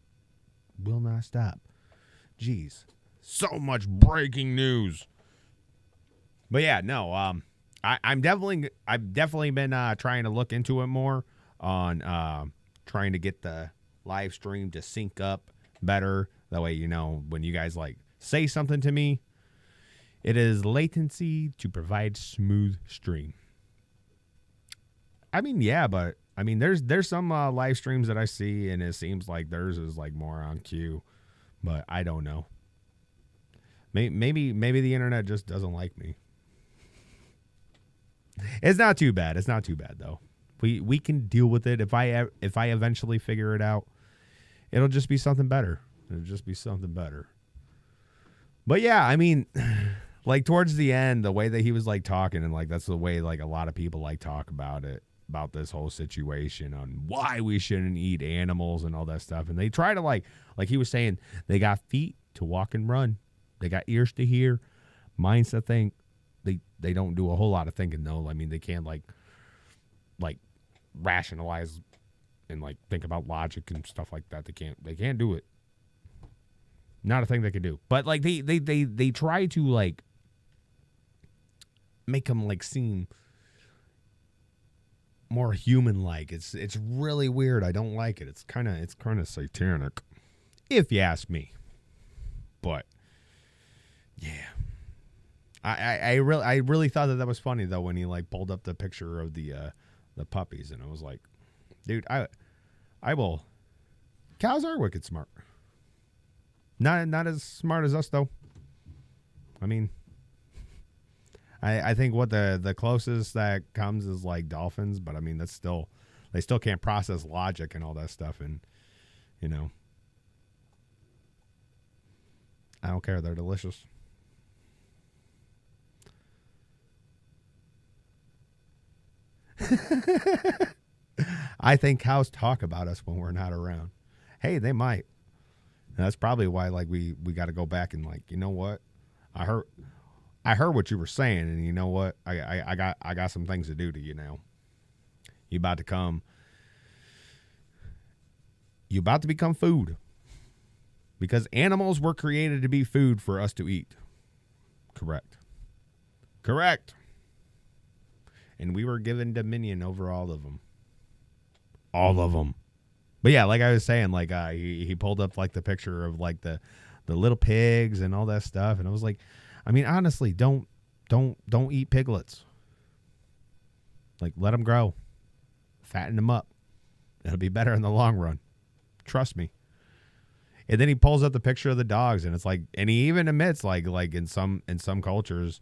will not stop. Jeez. So much breaking news. But yeah, no, I've definitely been trying to look into it more on trying to get the live stream to sync up better. That way, you know, when you guys like say something to me, it is latency to provide smooth stream. I mean, yeah, but I mean, there's some live streams that I see, and it seems like theirs is like more on cue, but I don't know. Maybe the internet just doesn't like me. It's not too bad. It's not too bad though. We can deal with it. If I eventually figure it out, it'll just be something better. It'll just be something better. But yeah, I mean, like towards the end, the way that he was like talking, and like that's the way like a lot of people like talk about it, about this whole situation on why we shouldn't eat animals and all that stuff. And they try to like he was saying, they got feet to walk and run. They got ears to hear, minds to think. They don't do a whole lot of thinking though. I mean, they can't like rationalize and like think about logic and stuff like that. They can't do it. Not a thing they can do. But like they try to like make them like seem more human like. It's really weird. I don't like it. It's kind of satanic, if you ask me. But yeah. I really thought that was funny though when he like pulled up the picture of the puppies, and I was like, dude, I will. Cows are wicked smart. Not as smart as us though. I mean, I think what the closest that comes is like dolphins, but I mean they still can't process logic and all that stuff, and you know, I don't care. They're delicious. I think cows talk about us when we're not around. Hey, they might. And that's probably why like we got to go back and like, you know what? I heard what you were saying, and you know what? I got some things to do to you now. You about to become food. Because animals were created to be food for us to eat. Correct. And we were given dominion over all of them. All of them. But yeah, like I was saying, like he pulled up like the picture of like the little pigs and all that stuff, and I was like, I mean, honestly, don't eat piglets. Like, let them grow, fatten them up. It'll be better in the long run. Trust me. And then he pulls up the picture of the dogs, and it's like, and he even admits like in some cultures,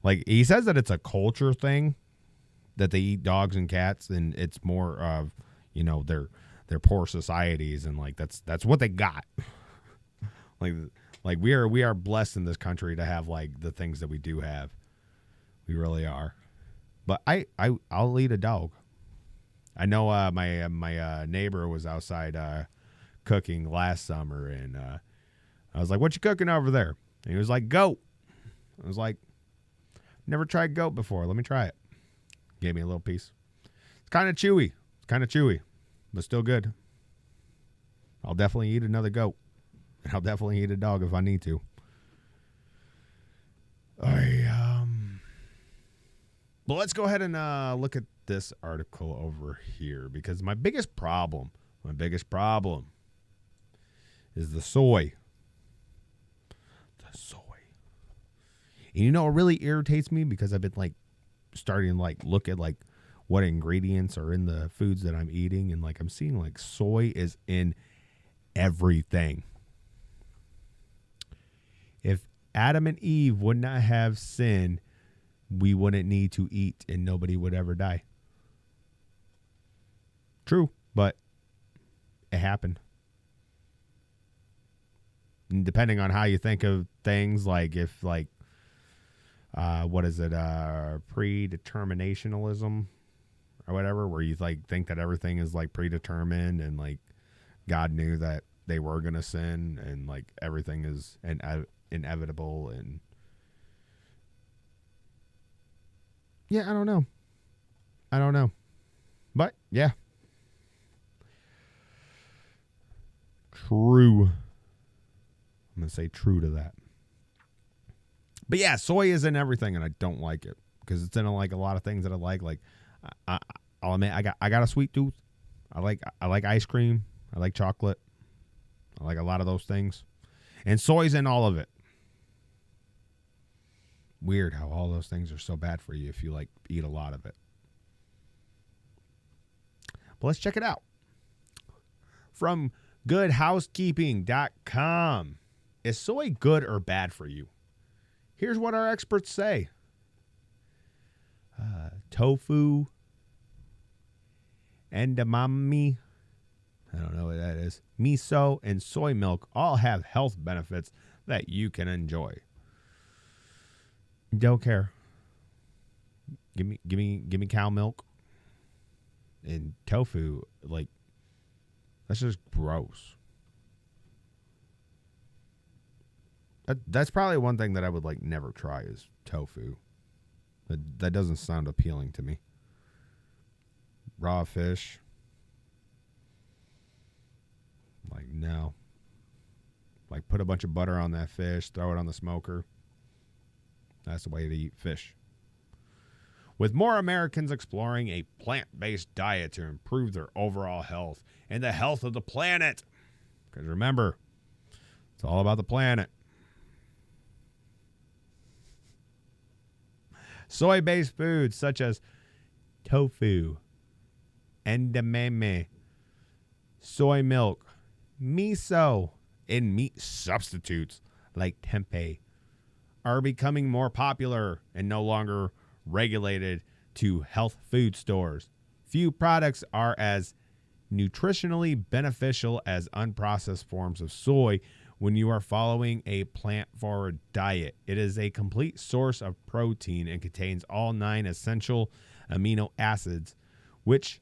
like he says that it's a culture thing that they eat dogs and cats, and it's more of, you know, their poor societies, and like that's what they got. like we are blessed in this country to have like the things that we do have. We really are. But I'll eat a dog. I know my neighbor was outside cooking last summer, and I was like, "What you cooking over there?" And he was like, "Goat." I was like, "Never tried goat before. Let me try it." Gave me a little piece. It's kind of chewy, but still good. I'll definitely eat another goat. And I'll definitely eat a dog if I need to. But let's go ahead and look at this article over here, because my biggest problem is the soy. The soy. And you know, it really irritates me because I've been like starting to like look at like what ingredients are in the foods that I'm eating, and like I'm seeing like soy is in everything. If Adam and Eve would not have sinned, we wouldn't need to eat and nobody would ever die. True, but it happened. And depending on how you think of things, like if like, what is it, predeterminationalism or whatever, where you like think that everything is like predetermined and like God knew that they were going to sin and like everything is inevitable. And yeah, I don't know. But yeah. True. I'm going to say true to that. But yeah, soy is in everything, and I don't like it because it's in like a lot of things that I like. Like, I'll admit, I got a sweet tooth. I like ice cream. I like chocolate. I like a lot of those things, and soy's in all of it. Weird how all those things are so bad for you if you like eat a lot of it. But let's check it out. From goodhousekeeping.com. Is soy good or bad for you? Here's what our experts say. Tofu, edamame, I don't know what that is, miso, and soy milk all have health benefits that you can enjoy. Don't care. Give me cow milk and tofu. Like, that's just gross. That's probably one thing that I would like never try is tofu. That doesn't sound appealing to me. Raw fish. Like, no. Like, put a bunch of butter on that fish, throw it on the smoker. That's the way to eat fish. With more Americans exploring a plant-based diet to improve their overall health and the health of the planet. Because remember, it's all about the planet. Soy-based foods such as tofu, edamame, soy milk, miso, and meat substitutes like tempeh are becoming more popular and no longer regulated to health food stores. Few products are as nutritionally beneficial as unprocessed forms of soy when you are following a plant-forward diet. It is a complete source of protein and contains all 9 essential amino acids, which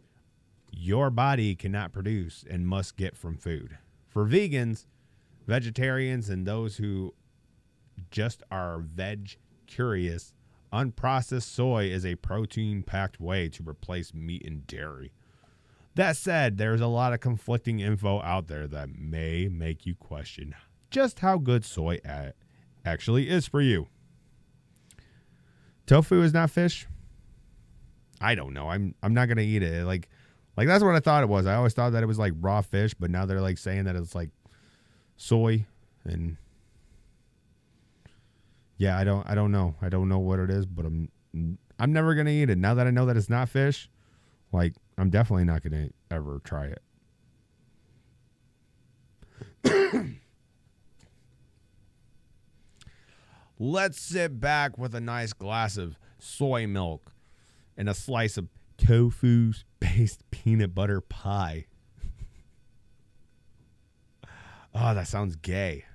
your body cannot produce and must get from food. For vegans, vegetarians, and those who just are veg curious, unprocessed soy is a protein-packed way to replace meat and dairy. That said, there's a lot of conflicting info out there that may make you question just how good soy actually is for you. Tofu is not fish? I don't know. I'm not gonna eat it. Like that's what I thought it was. I always thought that it was like raw fish, but now they're like saying that it's like soy, and yeah, I don't know. I don't know what it is, but I'm never gonna eat it. Now that I know that it's not fish, like I'm definitely not gonna ever try it. Let's sit back with a nice glass of soy milk and a slice of tofu-based peanut butter pie. Oh, that sounds gay.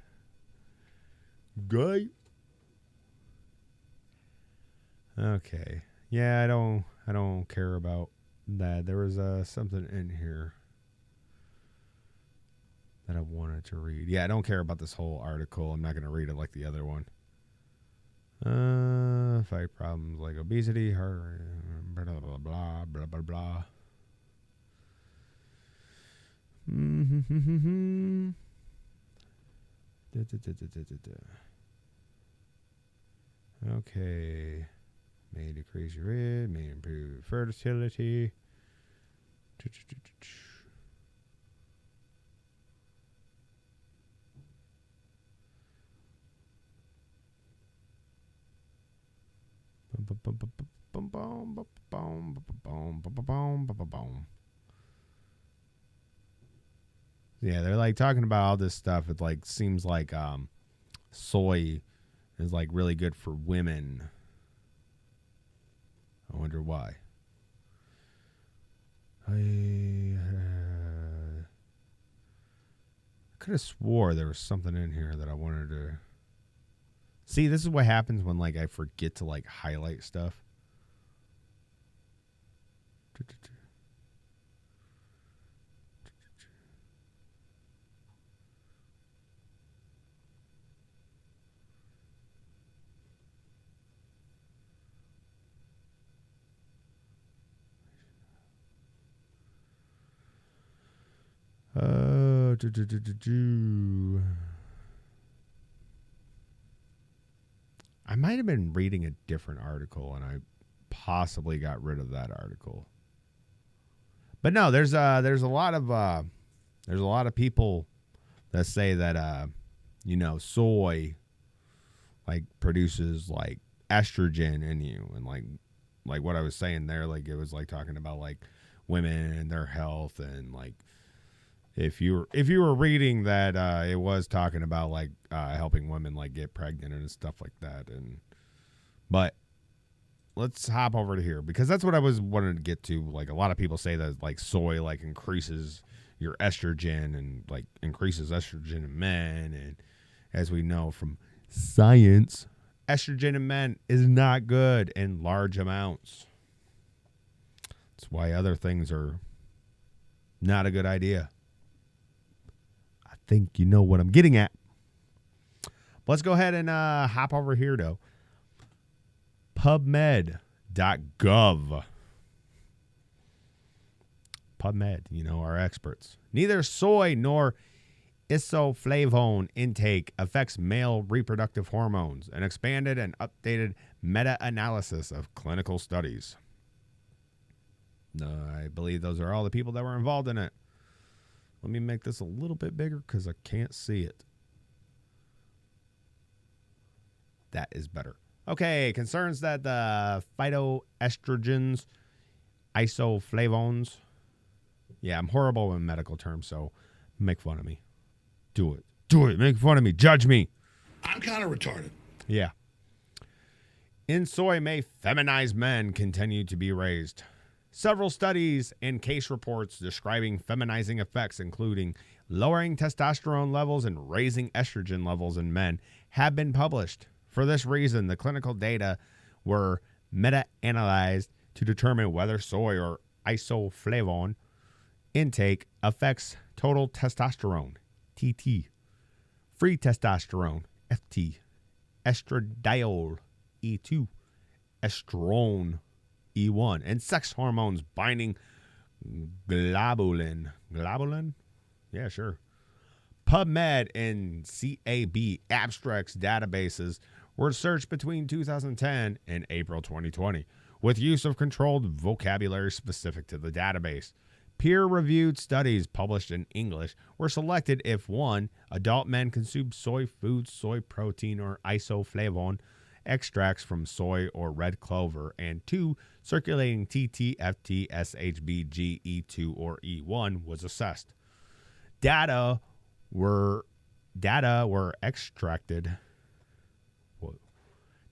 Gay? Okay. Yeah, I don't care about that. There was something in here that I wanted to read. Yeah, I don't care about this whole article. I'm not going to read it like the other one. Fight problems like obesity, heart, blah, blah, blah, blah, blah, blah, blah. Okay. May decrease your risk, may improve fertility. Yeah, they're like talking about all this stuff. It like seems like soy is like really good for women. I wonder why. I could have swore there was something in here that I wanted to see. This is what happens when like I forget to like highlight stuff. I might have been reading a different article and I possibly got rid of that article. But no, there's a lot of people that say that soy like produces like estrogen in you, and like what I was saying there, like it was like talking about like women and their health, and like if you were reading that it was talking about like helping women like get pregnant and stuff like that. But let's hop over to here, because that's what I was wanting to get to. Like a lot of people say that like soy like increases your estrogen and like increases estrogen in men, and as we know from science, estrogen in men is not good in large amounts. That's why other things are not a good idea. I think you know what I'm getting at. Let's go ahead and hop over here to PubMed.gov. PubMed, our experts. Neither soy nor isoflavone intake affects male reproductive hormones. An expanded and updated meta-analysis of clinical studies. I believe those are all the people that were involved in it. Let me make this a little bit bigger because I can't see it. That is better. Okay, concerns that the phytoestrogens, isoflavones. Yeah, I'm horrible in medical terms, so make fun of me. Do it. Do it. Make fun of me. Judge me. I'm kind of retarded. Yeah. In soy may feminize men continue to be raised. Several studies and case reports describing feminizing effects, including lowering testosterone levels and raising estrogen levels in men, have been published. For this reason, the clinical data were meta-analyzed to determine whether soy or isoflavone intake affects total testosterone, TT, free testosterone, FT, estradiol, E2, estrone, E1, and sex hormones binding globulin. Globulin? Yeah, sure. PubMed and CAB abstracts databases were searched between 2010 and April 2020, with use of controlled vocabulary specific to the database. Peer-reviewed studies published in English were selected if 1. Adult men consumed soy food, soy protein, or isoflavone extracts from soy or red clover, and 2. Circulating TT, FT, SHB, GE2, or E1 was assessed. Data were extracted.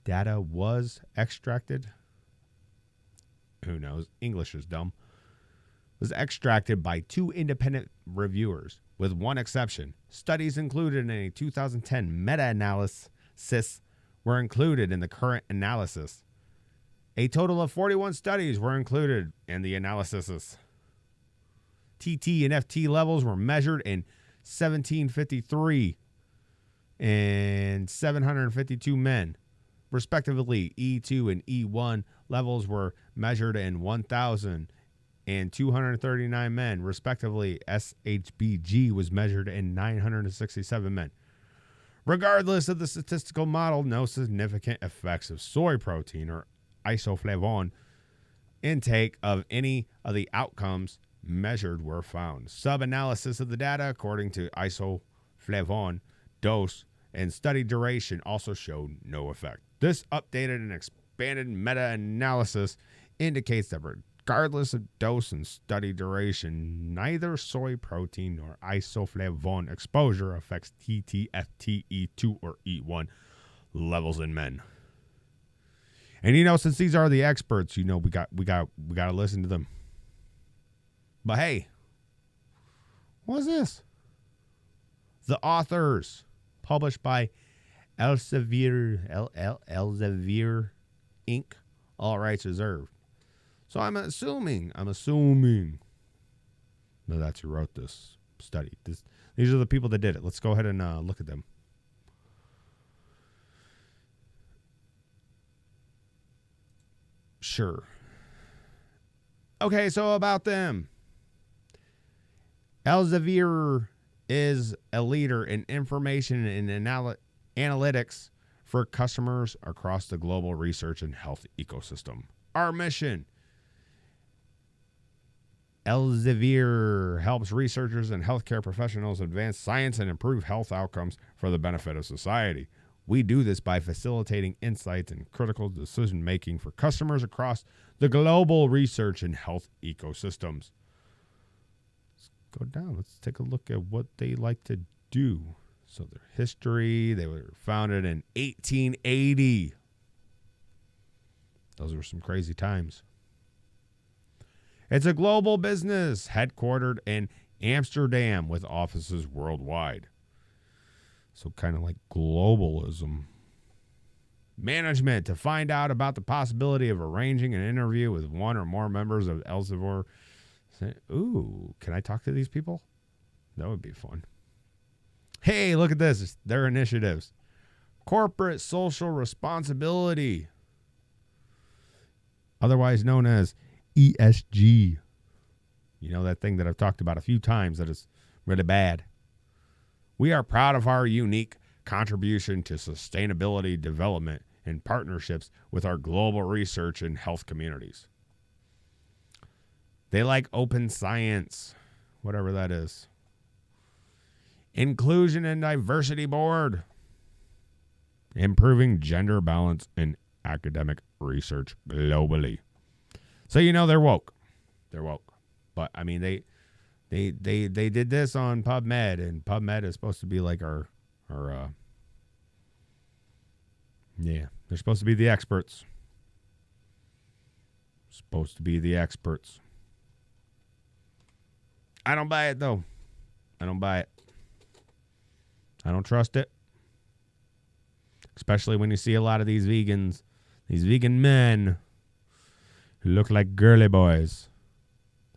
Data was extracted. Who knows? English is dumb. Was extracted by 2 independent reviewers, with one exception. Studies included in a 2010 meta-analysis were included in the current analysis. A total of 41 studies were included in the analysis. TT and FT levels were measured in 1753 and 752 men. Respectively, E2 and E1 levels were measured in 1,239 men. Respectively, SHBG was measured in 967 men. Regardless of the statistical model, no significant effects of soy protein or isoflavone intake of any of the outcomes measured were found. Sub-analysis of the data according to isoflavone dose and study duration also showed no effect. This updated and expanded meta-analysis indicates that regardless of dose and study duration, neither soy protein nor isoflavone exposure affects TTFT, E2, or E1 levels in men. And since these are the experts, we got to listen to them. But hey, what's this? The authors, published by Elsevier Inc., all rights reserved. So I'm assuming that that's who wrote this study. These are the people that did it. Let's go ahead and look at them. Sure. Okay, so about them. Elsevier is a leader in information and analytics for customers across the global research and health ecosystem. Our mission: Elsevier helps researchers and healthcare professionals advance science and improve health outcomes for the benefit of society. We do this by facilitating insights and critical decision-making for customers across the global research and health ecosystems. Let's go down. Let's take a look at what they like to do. So their history, they were founded in 1880. Those were some crazy times. It's a global business headquartered in Amsterdam with offices worldwide. So kind of like globalism. Management: to find out about the possibility of arranging an interview with one or more members of Elsevier. Ooh, can I talk to these people? That would be fun. Hey, look at this. It's their initiatives. Corporate social responsibility, otherwise known as ESG. That thing that I've talked about a few times that is really bad. We are proud of our unique contribution to sustainability development in partnerships with our global research and health communities. They like open science, whatever that is. Inclusion and diversity board, improving gender balance in academic research globally. So they're woke. They're woke. But I mean they did this on PubMed, and PubMed is supposed to be like our they're supposed to be the experts. Supposed to be the experts. I don't buy it though. I don't buy it. I don't trust it. Especially when you see a lot of these vegans, these vegan men who look like girly boys.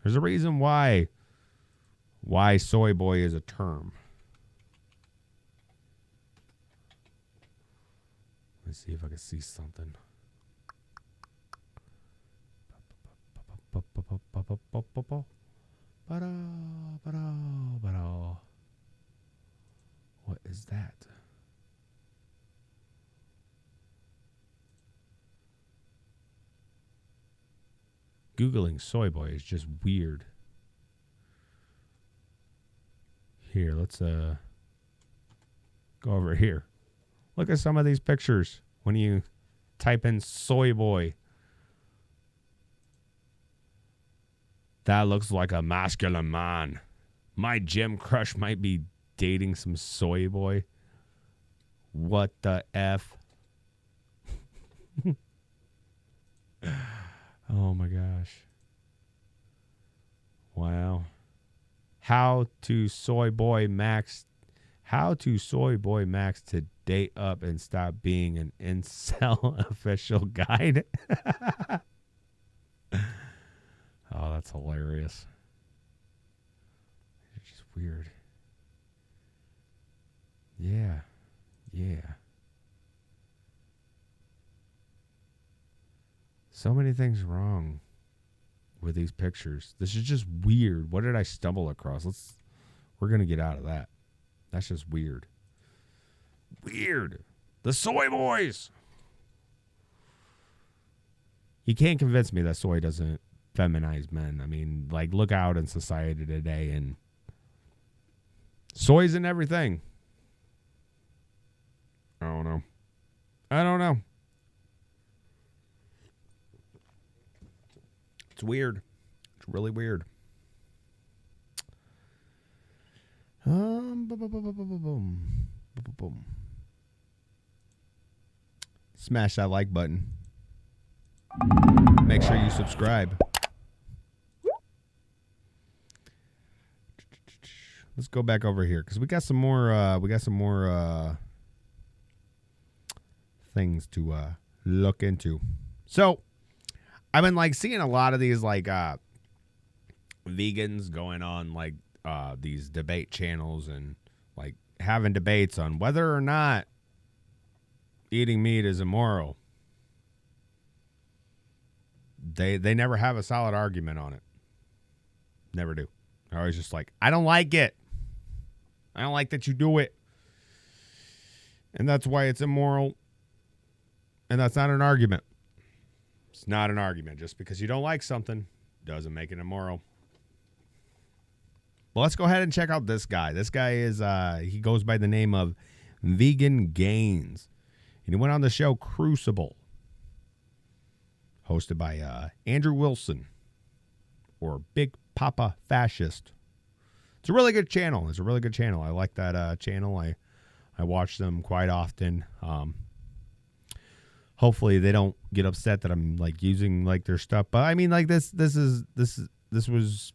There's a reason why soy boy is a term. Let's see if I can see something. What is that? Googling soy boy is just weird. Here, let's go over here. Look at some of these pictures when you type in soy boy. That looks like a masculine man. My gym crush might be dating some soy boy. What the F? Oh my gosh. Wow. How to soy boy Max to date up and stop being an incel official guide. Oh, that's hilarious. It's just weird. Yeah. So many things wrong with these pictures. This is just weird. What did I stumble across? We're going to get out of that. That's just weird. Weird. The soy boys. You can't convince me that soy doesn't feminize men. I mean, like, look out in society today, and soy's in everything. I don't know. It's weird. It's really weird. Boom. Smash that like button. Make sure you subscribe. Let's go back over here because we got some more. Things to look into. So I've been like seeing a lot of these like vegans going on like these debate channels and like having debates on whether or not eating meat is immoral. They never have a solid argument on it. Never do. They're always just like, I don't like it. I don't like that you do it. And that's why it's immoral. And that's not an argument. It's not an argument. Just because you don't like something doesn't make it immoral. Well, let's go ahead and check out this guy. This guy is, he goes by the name of Vegan Gains. And he went on the show Crucible, hosted by Andrew Wilson, or Big Papa Fascist. It's a really good channel. I like that channel. I watch them quite often. Hopefully they don't get upset that I'm like using like their stuff. But I mean, like this was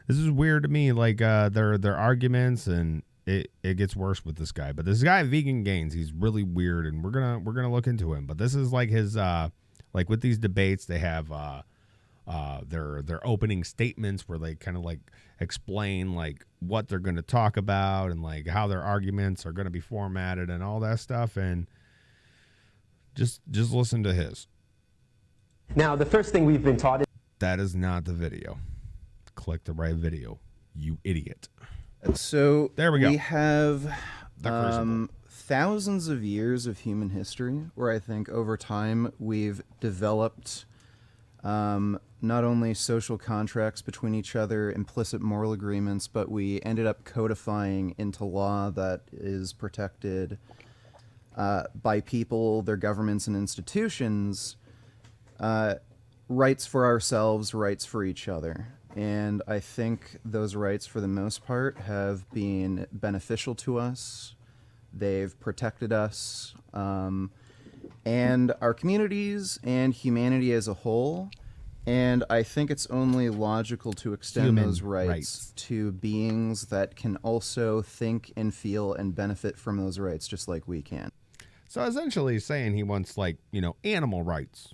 weird to me. Like their arguments, and it gets worse with this guy. But this guy Vegan Gains, he's really weird, and we're gonna look into him. But this is like his like with these debates, they have their opening statements where they kind of like explain like what they're going to talk about and like how their arguments are going to be formatted and all that stuff. And just listen to his. Now, the first thing we've been taught is that is not the video. Click the right video, you idiot. So there we go. We have Crucible. thousands of years of human history where I think over time we've developed not only social contracts between each other, implicit moral agreements, but we ended up codifying into law that is protected by people, their governments, and institutions, rights for ourselves, rights for each other. And I think those rights, for the most part, have been beneficial to us. They've protected us, and our communities and humanity as a whole. And I think it's only logical to extend Human those rights rights to beings that can also think and feel and benefit from those rights just like we can. So essentially he's saying he wants like, animal rights,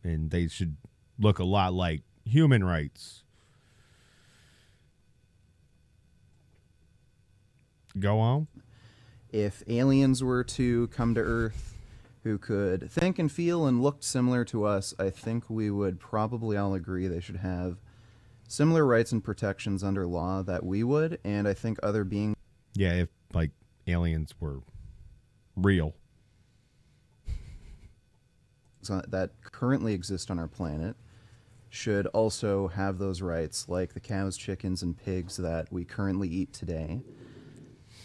and they should look a lot like human rights. Go on. If aliens were to come to Earth who could think and feel and looked similar to us, I think we would probably all agree they should have similar rights and protections under law that we would, and I think other beings... Yeah, if, like, aliens were real. ...that currently exist on our planet should also have those rights, like the cows, chickens, and pigs that we currently eat today.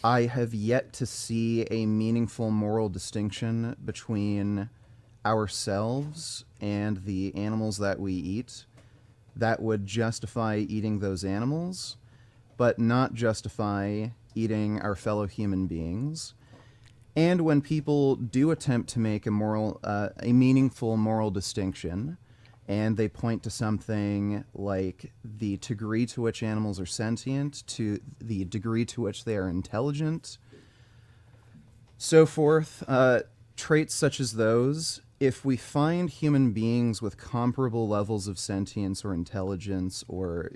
I have yet to see a meaningful moral distinction between ourselves and the animals that we eat that would justify eating those animals, but not justify eating our fellow human beings. And when people do attempt to make a meaningful moral distinction, and they point to something like the degree to which animals are sentient, to the degree to which they are intelligent, so forth, traits such as those, if we find human beings with comparable levels of sentience or intelligence or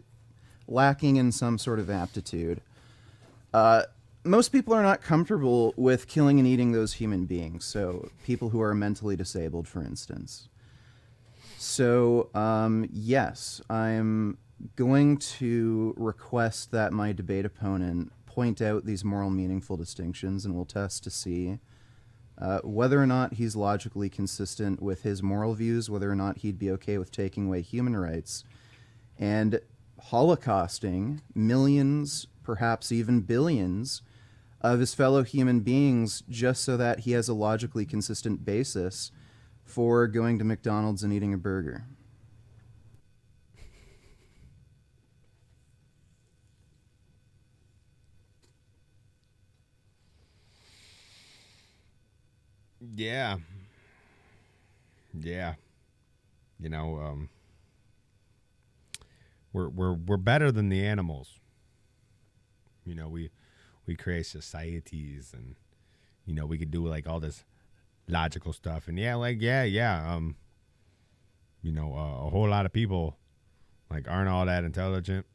lacking in some sort of aptitude, most people are not comfortable with killing and eating those human beings, so people who are mentally disabled, for instance. So, yes, I'm going to request that my debate opponent point out these moral meaningful distinctions, and we'll test to see whether or not he's logically consistent with his moral views, whether or not he'd be okay with taking away human rights, and holocausting millions, perhaps even billions, of his fellow human beings just so that he has a logically consistent basis for going to McDonald's and eating a burger. Yeah. Yeah. You know, we're better than the animals. You know, we create societies, and you know, we could do like all this logical stuff, and you know, a whole lot of people like aren't all that intelligent,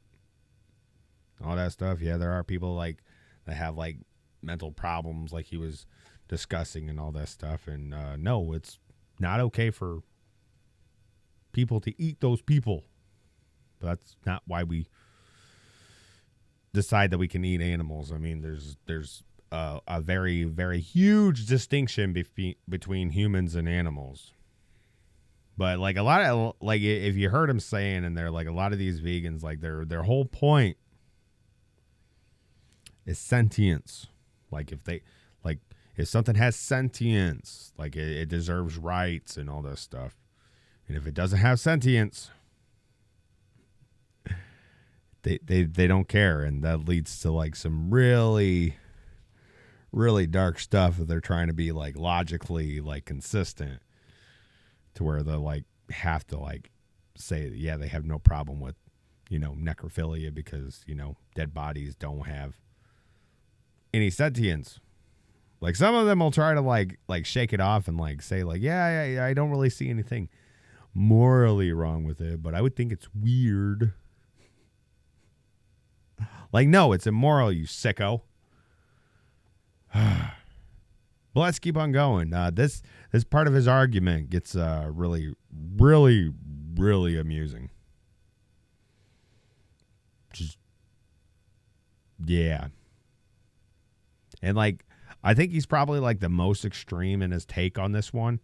all that stuff. Yeah, there are people like that have like mental problems, like he was discussing, and all that stuff. And no, it's not okay for people to eat those people. But that's not why we decide that we can eat animals. I mean, there's a very, very huge distinction between humans and animals. But like a lot of, like, if you heard him saying in there, like a lot of these vegans, like their whole point is sentience. Like if something has sentience, like it deserves rights and all this stuff. And if it doesn't have sentience, they don't care, and that leads to like some really, really dark stuff that they're trying to be like logically like consistent, to where they like have to like say, yeah, they have no problem with, you know, necrophilia because, you know, dead bodies don't have any sentience. Like some of them will try to like shake it off and like say like, yeah, I don't really see anything morally wrong with it, but I would think it's weird. Like, no, it's immoral, you sicko. But let's keep on going. This part of his argument gets really, really, really amusing. Just, yeah. And like, I think he's probably like the most extreme in his take on this one.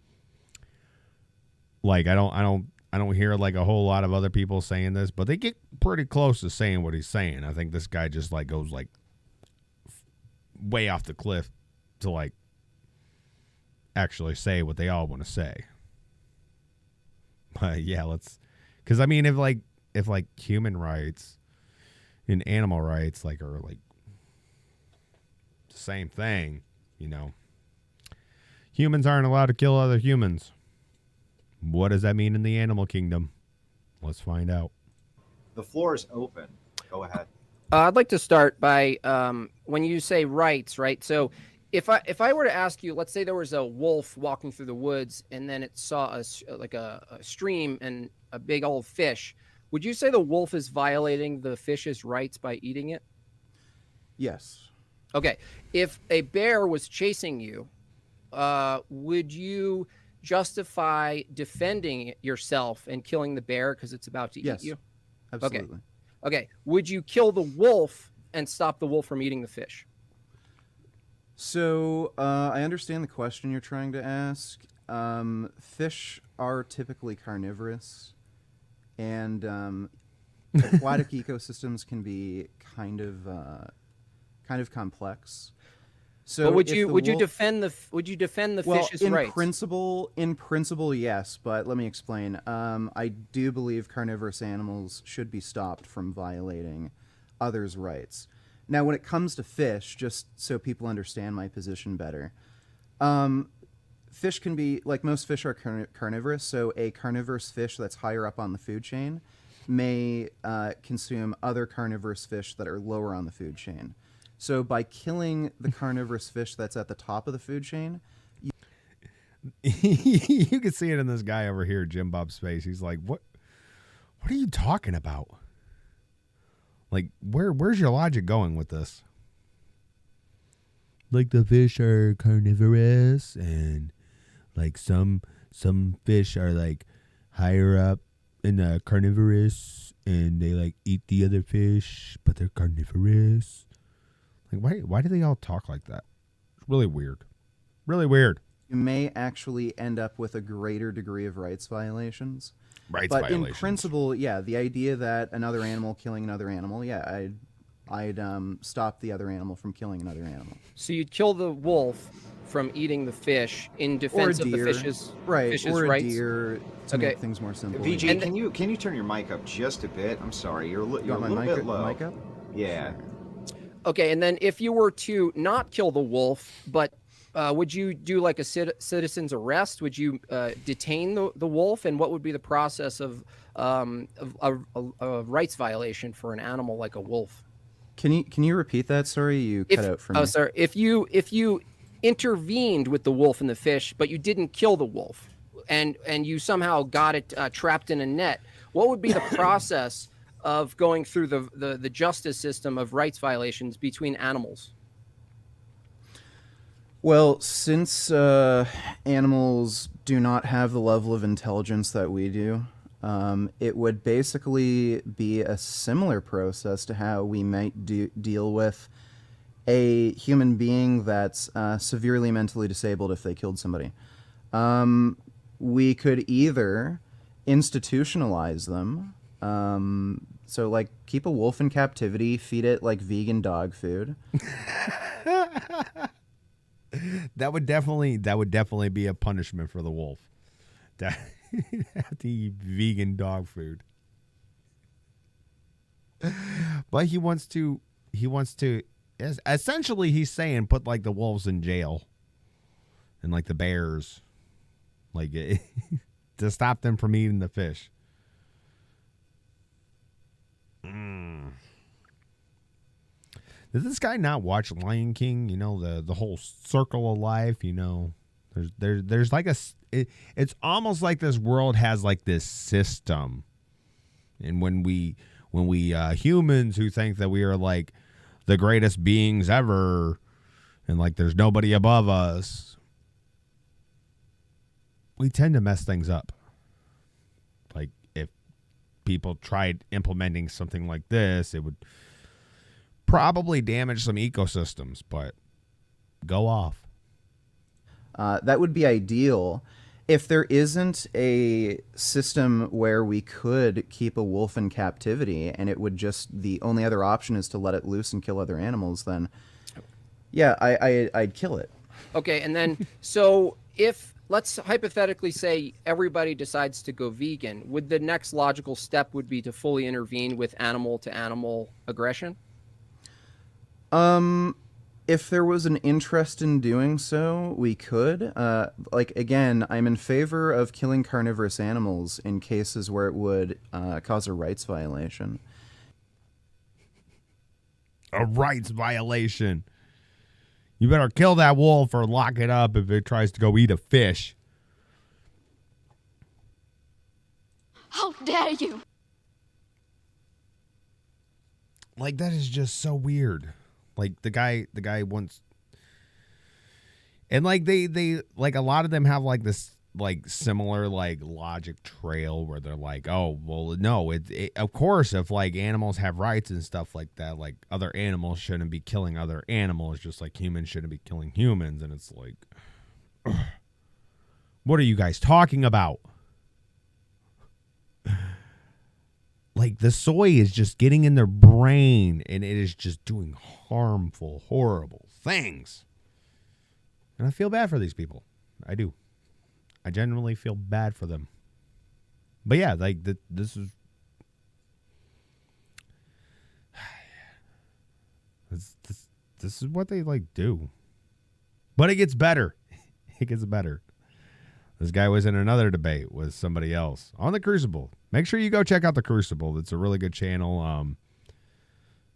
Like, I don't hear like a whole lot of other people saying this, but they get pretty close to saying what he's saying. I think this guy just like goes like way off the cliff to like actually say what they all want to say. But yeah, because I mean, if like human rights and animal rights like are like the same thing, you know, humans aren't allowed to kill other humans. What does that mean in the animal kingdom? Let's find out. The floor is open. Go ahead. I'd like to start by when you say rights, right? So if I were to ask you, let's say there was a wolf walking through the woods and then it saw a stream and a big old fish, would you say the wolf is violating the fish's rights by eating it? Yes. Okay. If a bear was chasing you, would you justify defending yourself and killing the bear because it's about to eat you? Absolutely. Okay. Would you kill the wolf and stop the wolf from eating the fish? So I understand the question you're trying to ask. Fish are typically carnivorous, and aquatic ecosystems can be kind of complex. So but would you defend the fish's rights? In principle, yes. But let me explain. I do believe carnivorous animals should be stopped from violating others' rights. Now, when it comes to fish, just so people understand my position better, fish can be, like most fish are carnivorous, so a carnivorous fish that's higher up on the food chain may consume other carnivorous fish that are lower on the food chain. So by killing the carnivorous fish that's at the top of the food chain, you can see it in this guy over here, Jim Bob's face. He's like, what are you talking about? Like, where's your logic going with this? Like, the fish are carnivorous, and like some fish are like higher up in the carnivorous, and they like eat the other fish, but they're carnivorous. Like, why do they all talk like that? It's really weird. Really weird. you may actually end up with a greater degree of rights violations. Rights but violations. in principle, yeah, the idea that another animal killing another animal, yeah, I'd stop the other animal from killing another animal. So you'd kill the wolf from eating the fish in defense of the fish's right, or a rights? deer to Okay. make things more simple. VG, And can you turn your mic up just a bit? I'm sorry, you're a You little want my bit low. mic up? Yeah. Okay, and then if you were to not kill the wolf, but would you do like a citizen's arrest? Would you detain the wolf? And what would be the process of a rights violation for an animal like a wolf? Can you repeat that? Sorry, you cut out for me. Oh, sorry. If you intervened with the wolf and the fish, but you didn't kill the wolf, and you somehow got it trapped in a net, what would be the process of going through the justice system of rights violations between animals? Well, since animals do not have the level of intelligence that we do, it would basically be a similar process to how we might deal with a human being that's severely mentally disabled if they killed somebody. We could either institutionalize them, so like keep a wolf in captivity, feed it like vegan dog food. That would definitely be a punishment for the wolf. That have to eat vegan dog food. But he wants to essentially he's saying put like the wolves in jail and like the bears, like to stop them from eating the fish. Did this guy not watch Lion King? You know, the whole circle of life. You know, there's like it's almost like this world has like this system, and when we humans who think that we are like the greatest beings ever, and like there's nobody above us, we tend to mess things up. Like if people tried implementing something like this, it would probably damage some ecosystems, but go off. That would be ideal. If there isn't a system where we could keep a wolf in captivity and it would just, the only other option is to let it loose and kill other animals, then yeah, I'd kill it. Okay, and then so if let's hypothetically say everybody decides to go vegan, would the next logical step would be to fully intervene with animal to animal aggression? If there was an interest in doing so, we could. Like, again, I'm in favor of killing carnivorous animals in cases where it would cause a rights violation. A rights violation. You better kill that wolf or lock it up if it tries to go eat a fish. How dare you? Like, that is just so weird. Like the guy wants, and like they like a lot of them have like this like similar like logic trail where they're like, oh well, no, it of course if like animals have rights and stuff like that, like other animals shouldn't be killing other animals, just like humans shouldn't be killing humans, and it's like, what are you guys talking about? Like the soy is just getting in their brain and it is just doing harmful, horrible things. And I feel bad for these people. I do. I genuinely feel bad for them. But yeah, like this is this is what they like do. But it gets better. It gets better. This guy was in another debate with somebody else on the Crucible. Make sure you go check out the Crucible. It's a really good channel.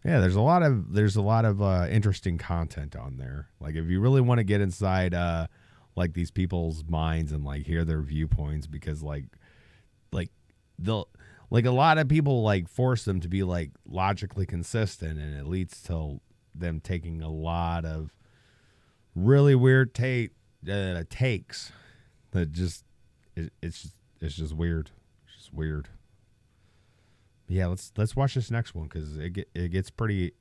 Yeah, there's a lot of interesting content on there. Like if you really want to get inside like these people's minds and like hear their viewpoints, because like they'll like a lot of people like force them to be like logically consistent, and it leads to them taking a lot of really weird takes that just it's just weird. It's just weird. Yeah, let's watch this next one because it gets pretty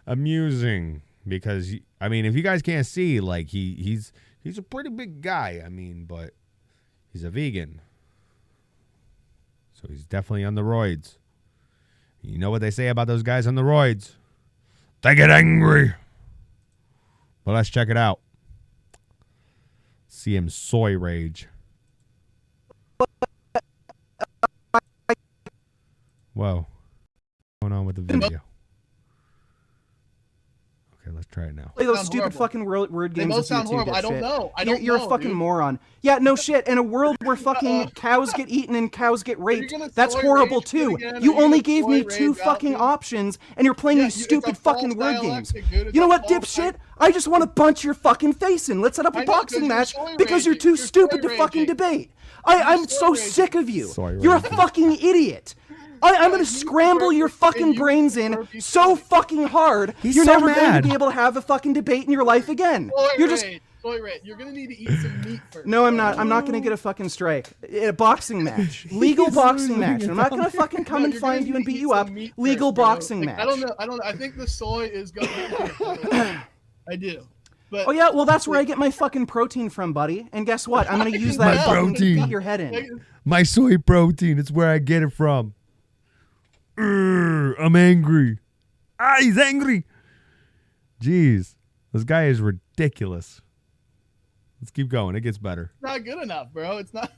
amusing, because I mean if you guys can't see, like he's He's a pretty big guy, I mean, but he's a vegan. So he's definitely on the roids. You know what they say about those guys on the roids? They get angry. But let's check it out. See him soy rage. Whoa. What's going on with the video? Okay, let's try it now. Play those stupid fucking word games. They both sound with you two, horrible. I don't dipshit. know. I don't You're know, a fucking dude. moron. Yeah, no shit. In a world where fucking cows get eaten and cows get raped, gonna that's soy horrible rage too. again? Are You you only gonna gave me soy two rage out, fucking dude? options, and you're playing Yeah, these it's a stupid false fucking word games. dialectic, dude. It's You know a what, false dipshit? I just want to punch your fucking face in. Let's set up a I know, boxing 'cause you're match soy because you're raging. too You're stupid soy to fucking raging. debate. I'm soy so raging. sick of you. Soy You're a raging. fucking idiot. I'm gonna scramble your fucking brains in so fucking hard, He's you're so never going mad. to be able to have a fucking debate in your life again. You're just Soy rage. You're gonna need to eat some meat first. no, I'm not. I'm not gonna get a fucking strike. A boxing match, legal boxing match. I'm not gonna fucking come and you're gonna find you need and to beat eat you some up. meat Legal first, bro. boxing Like, match. I don't know. I think the soy is gonna be I do. But Oh yeah, well that's where I get my fucking protein from, buddy. And guess what? I'm gonna use My that fucking to protein. beat your head in. My soy protein. It's where I get it from. I'm angry. He's angry. Jeez. This guy is ridiculous. Let's keep going. It gets better. it's not good enough, bro. It's not.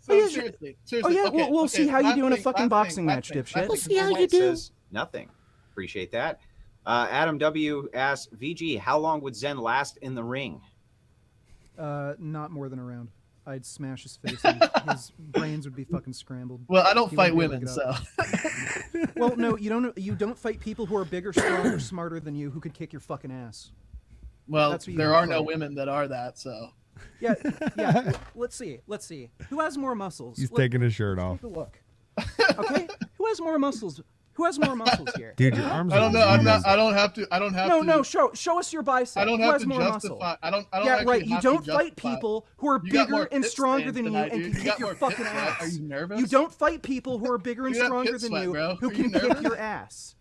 Oh, yeah, seriously. Oh yeah, okay, we'll okay, see how you last do in a thing, fucking last boxing thing, match, last thing, dipshit. last thing. It says nothing. Appreciate that. Adam W. asks, VG, how long would Zen last in the ring? Not more than a round. I'd smash his face. And his brains would be fucking scrambled. Well, I don't He fight wouldn't be able women, to so. get up. Well, no, you don't fight people who are bigger, stronger, smarter than you who could kick your fucking ass. Well, That's what you there don't are no fight. women that are that, so. Yeah, yeah. Let's see. Who has more muscles? He's taking his shirt off. Take a look. Okay, who has more muscles? Who has more muscles here? Dude, your arms I don't know. are I don't have to. I don't have No, to. no, show us your bicep. I don't Who have has to more justify. muscle? I don't Yeah, actually right. You have to don't fight justify. people who are You got bigger more and pit stronger stains than you tonight, and dude. can You kick got your more pit fucking sweat. ass. Are you nervous? You don't fight people who are bigger and You got stronger pit than sweat, you bro. who Are you can kick nervous? your ass.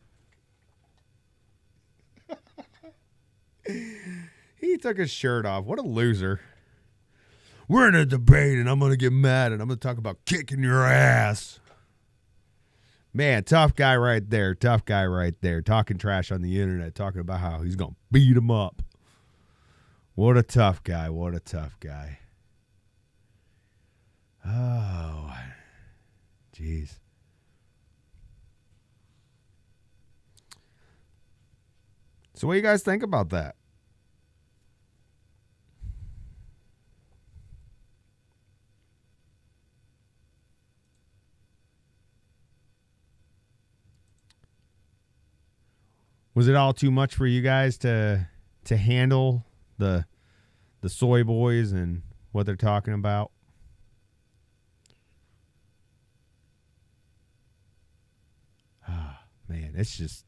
He took his shirt off. What a loser. We're in a debate and I'm going to get mad and I'm going to talk about kicking your ass. Man, tough guy right there. Tough guy right there. Talking trash on the internet. Talking about how he's going to beat him up. What a tough guy. What a tough guy. Oh, jeez. So what do you guys think about that? Was it all too much for you guys to handle the soy boys and what they're talking about? Ah, man, it's just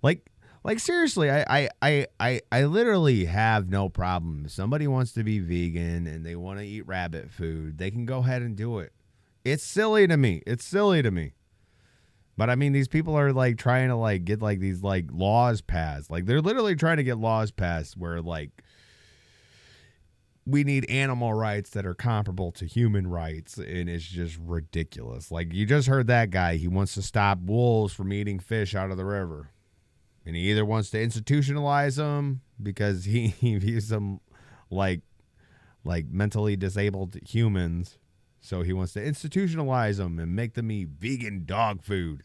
like seriously, I literally have no problem. If somebody wants to be vegan and they want to eat rabbit food, they can go ahead and do it. It's silly to me. It's silly to me. But I mean, these people are like trying to like get like these like laws passed. Like they're literally trying to get laws passed where like we need animal rights that are comparable to human rights, and it's just ridiculous. Like you just heard that guy. He wants to stop wolves from eating fish out of the river, and he either wants to institutionalize them because he views them like mentally disabled humans. So he wants to institutionalize them and make them eat vegan dog food.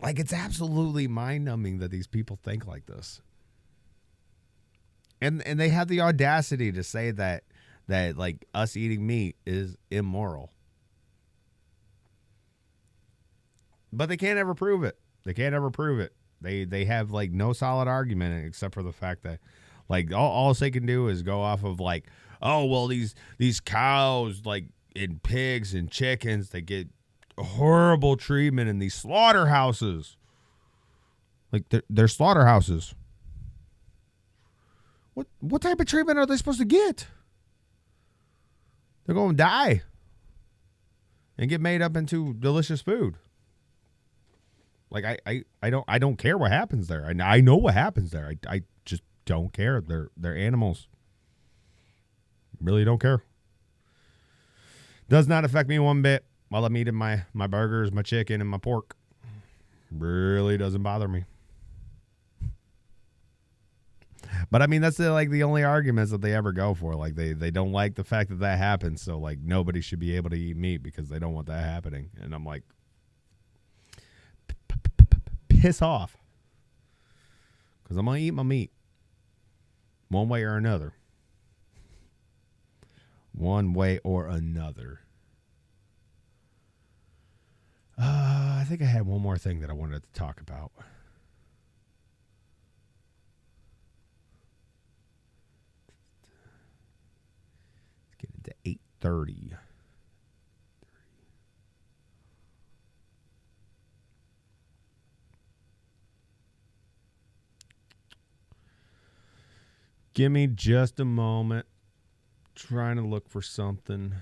Like, it's absolutely mind-numbing that these people think like this. And they have the audacity to say that like us eating meat is immoral. But they can't ever prove it. They can't ever prove it. They have like no solid argument except for the fact that like all they can do is go off of like, oh well, these cows like and pigs and chickens, they get horrible treatment in these slaughterhouses. Like they're slaughterhouses. What type of treatment are they supposed to get? They're going to die and get made up into delicious food. Like I don't care what happens there. I know what happens there. I just don't care. They're animals. Really don't care. Does not affect me one bit while I'm eating my burgers, my chicken, and my pork. Really doesn't bother me. But I mean, that's the only arguments that they ever go for. Like they don't like the fact that happens. So like nobody should be able to eat meat because they don't want that happening. And I'm like, piss off. Because I'm going to eat my meat. One way or another. One way or another. I think I had one more thing that I wanted to talk about. Let's get into 8:30. Give me just a moment. Trying to look for something.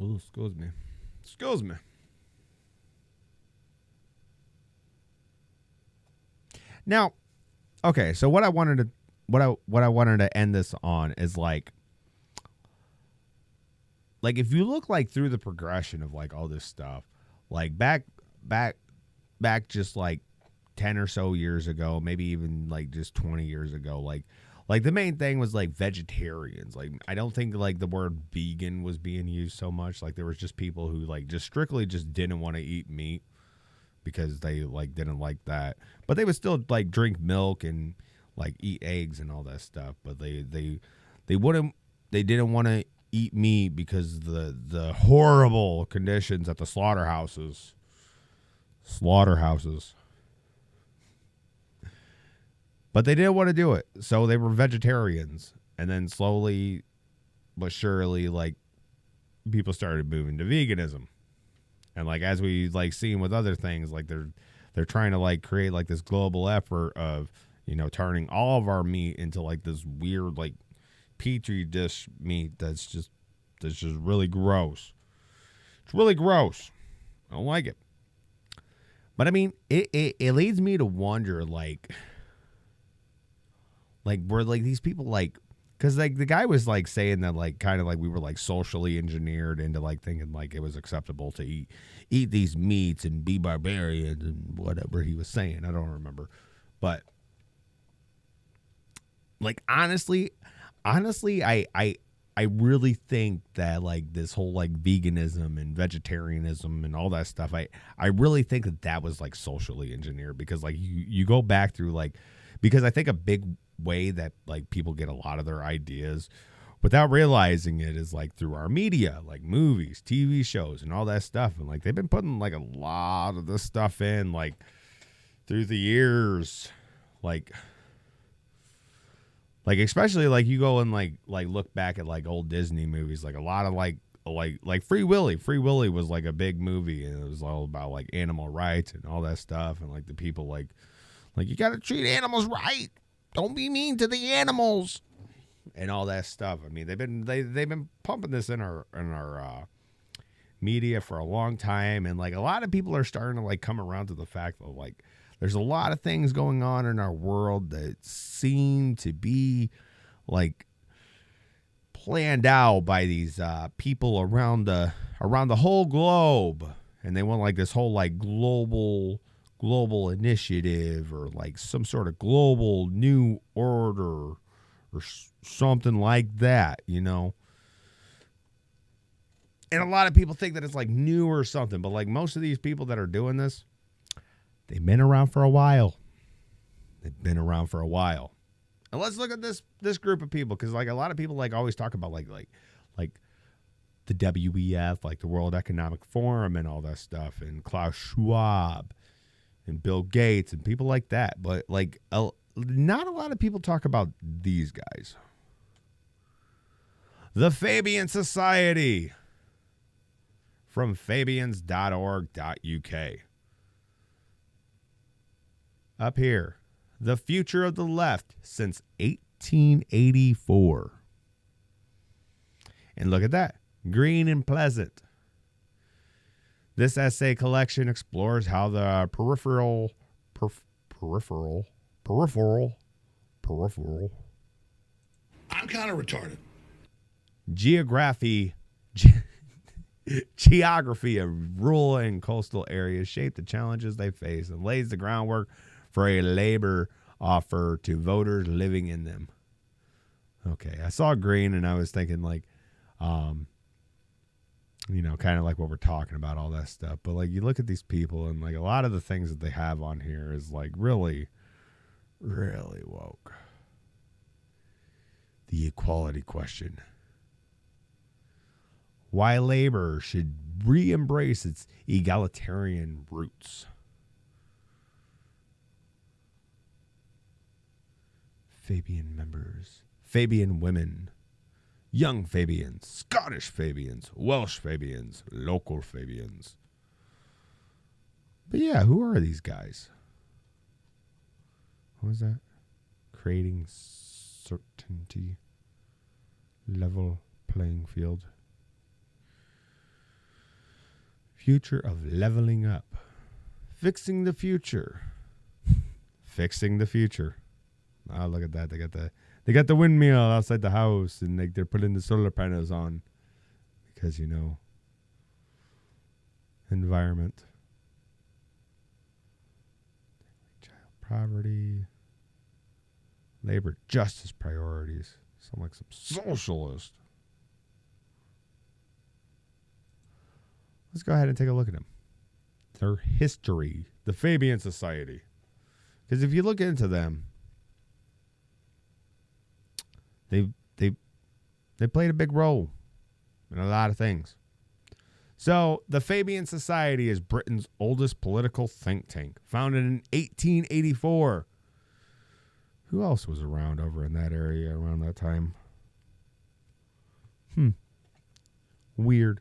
Oh, excuse me. Excuse me. Now, okay, so what I wanted to end this on is like if you look like through the progression of like all this stuff, like back just like 10 or so years ago, maybe even like just 20 years ago, like the main thing was like vegetarians. Like I don't think like the word vegan was being used so much. Like there was just people who like just strictly just didn't want to eat meat because they like didn't like that. But they would still like drink milk and like eat eggs and all that stuff. But they didn't want to eat meat because the horrible conditions at the slaughterhouses. But they didn't want to do it, so they were vegetarians. And then slowly but surely, like, people started moving to veganism. And like as we like seen with other things, like they're trying to like create like this global effort of, you know, turning all of our meat into like this weird like petri dish meat that's just really gross. It's really gross. I don't like it. But I mean, it leads me to wonder like were like these people like, because like the guy was like saying that like kind of like we were like socially engineered into like thinking like it was acceptable to eat these meats and be barbarians and whatever he was saying. I don't remember. But like honestly I really think that like this whole like veganism and vegetarianism and all that stuff, I really think that was like socially engineered, because like you go back through like, because I think a big way that like people get a lot of their ideas without realizing it is like through our media, like movies, TV shows and all that stuff. And like they've been putting like a lot of this stuff in like through the years, like especially like you go and like look back at like old Disney movies, like a lot of like Free Willy. Free Willy was like a big movie, and it was all about like animal rights and all that stuff. And like the people like you got to treat animals right. Don't be mean to the animals and all that stuff. I mean, they've been pumping this in our media for a long time. And like a lot of people are starting to like come around to the fact that like there's a lot of things going on in our world that seem to be like planned out by these people around the whole globe. And they want like this whole like global initiative, or like some sort of global new order or something like that, you know. And a lot of people think that it's like new or something, but like most of these people that are doing this, they've been around for a while. And let's look at this group of people, because like a lot of people like always talk about like the WEF, like the World Economic Forum and all that stuff, and Klaus Schwab and Bill Gates and people like that. But like not a lot of people talk about these guys. The Fabian Society from fabians.org.uk. Up here the future of the left since 1884. And look at that, green and pleasant. This essay collection explores how the peripheral. I'm kind of retarded. Geography of rural and coastal areas shape the challenges they face and lays the groundwork for a labor offer to voters living in them. Okay, I saw green and I was thinking like, kind of like what we're talking about, all that stuff. But like you look at these people and like a lot of the things that they have on here is like really, really woke. The equality question. Why labor should re-embrace its egalitarian roots. Fabian members, Fabian women, young Fabians, Scottish Fabians, Welsh Fabians, local Fabians. But yeah, who are these guys? What was that? Creating certainty, level playing field. Future of leveling up. Fixing the future. Fixing the future. Oh, look at that. They got the windmill outside the house and they're putting the solar panels on. Because, environment. Child poverty. Labor justice priorities. Sound like some socialist. Let's go ahead and take a look at them. Their history, the Fabian Society. Because if you look into them, they played a big role in a lot of things. So the Fabian Society is Britain's oldest political think tank, founded in 1884. Who else was around over in that area around that time? Weird.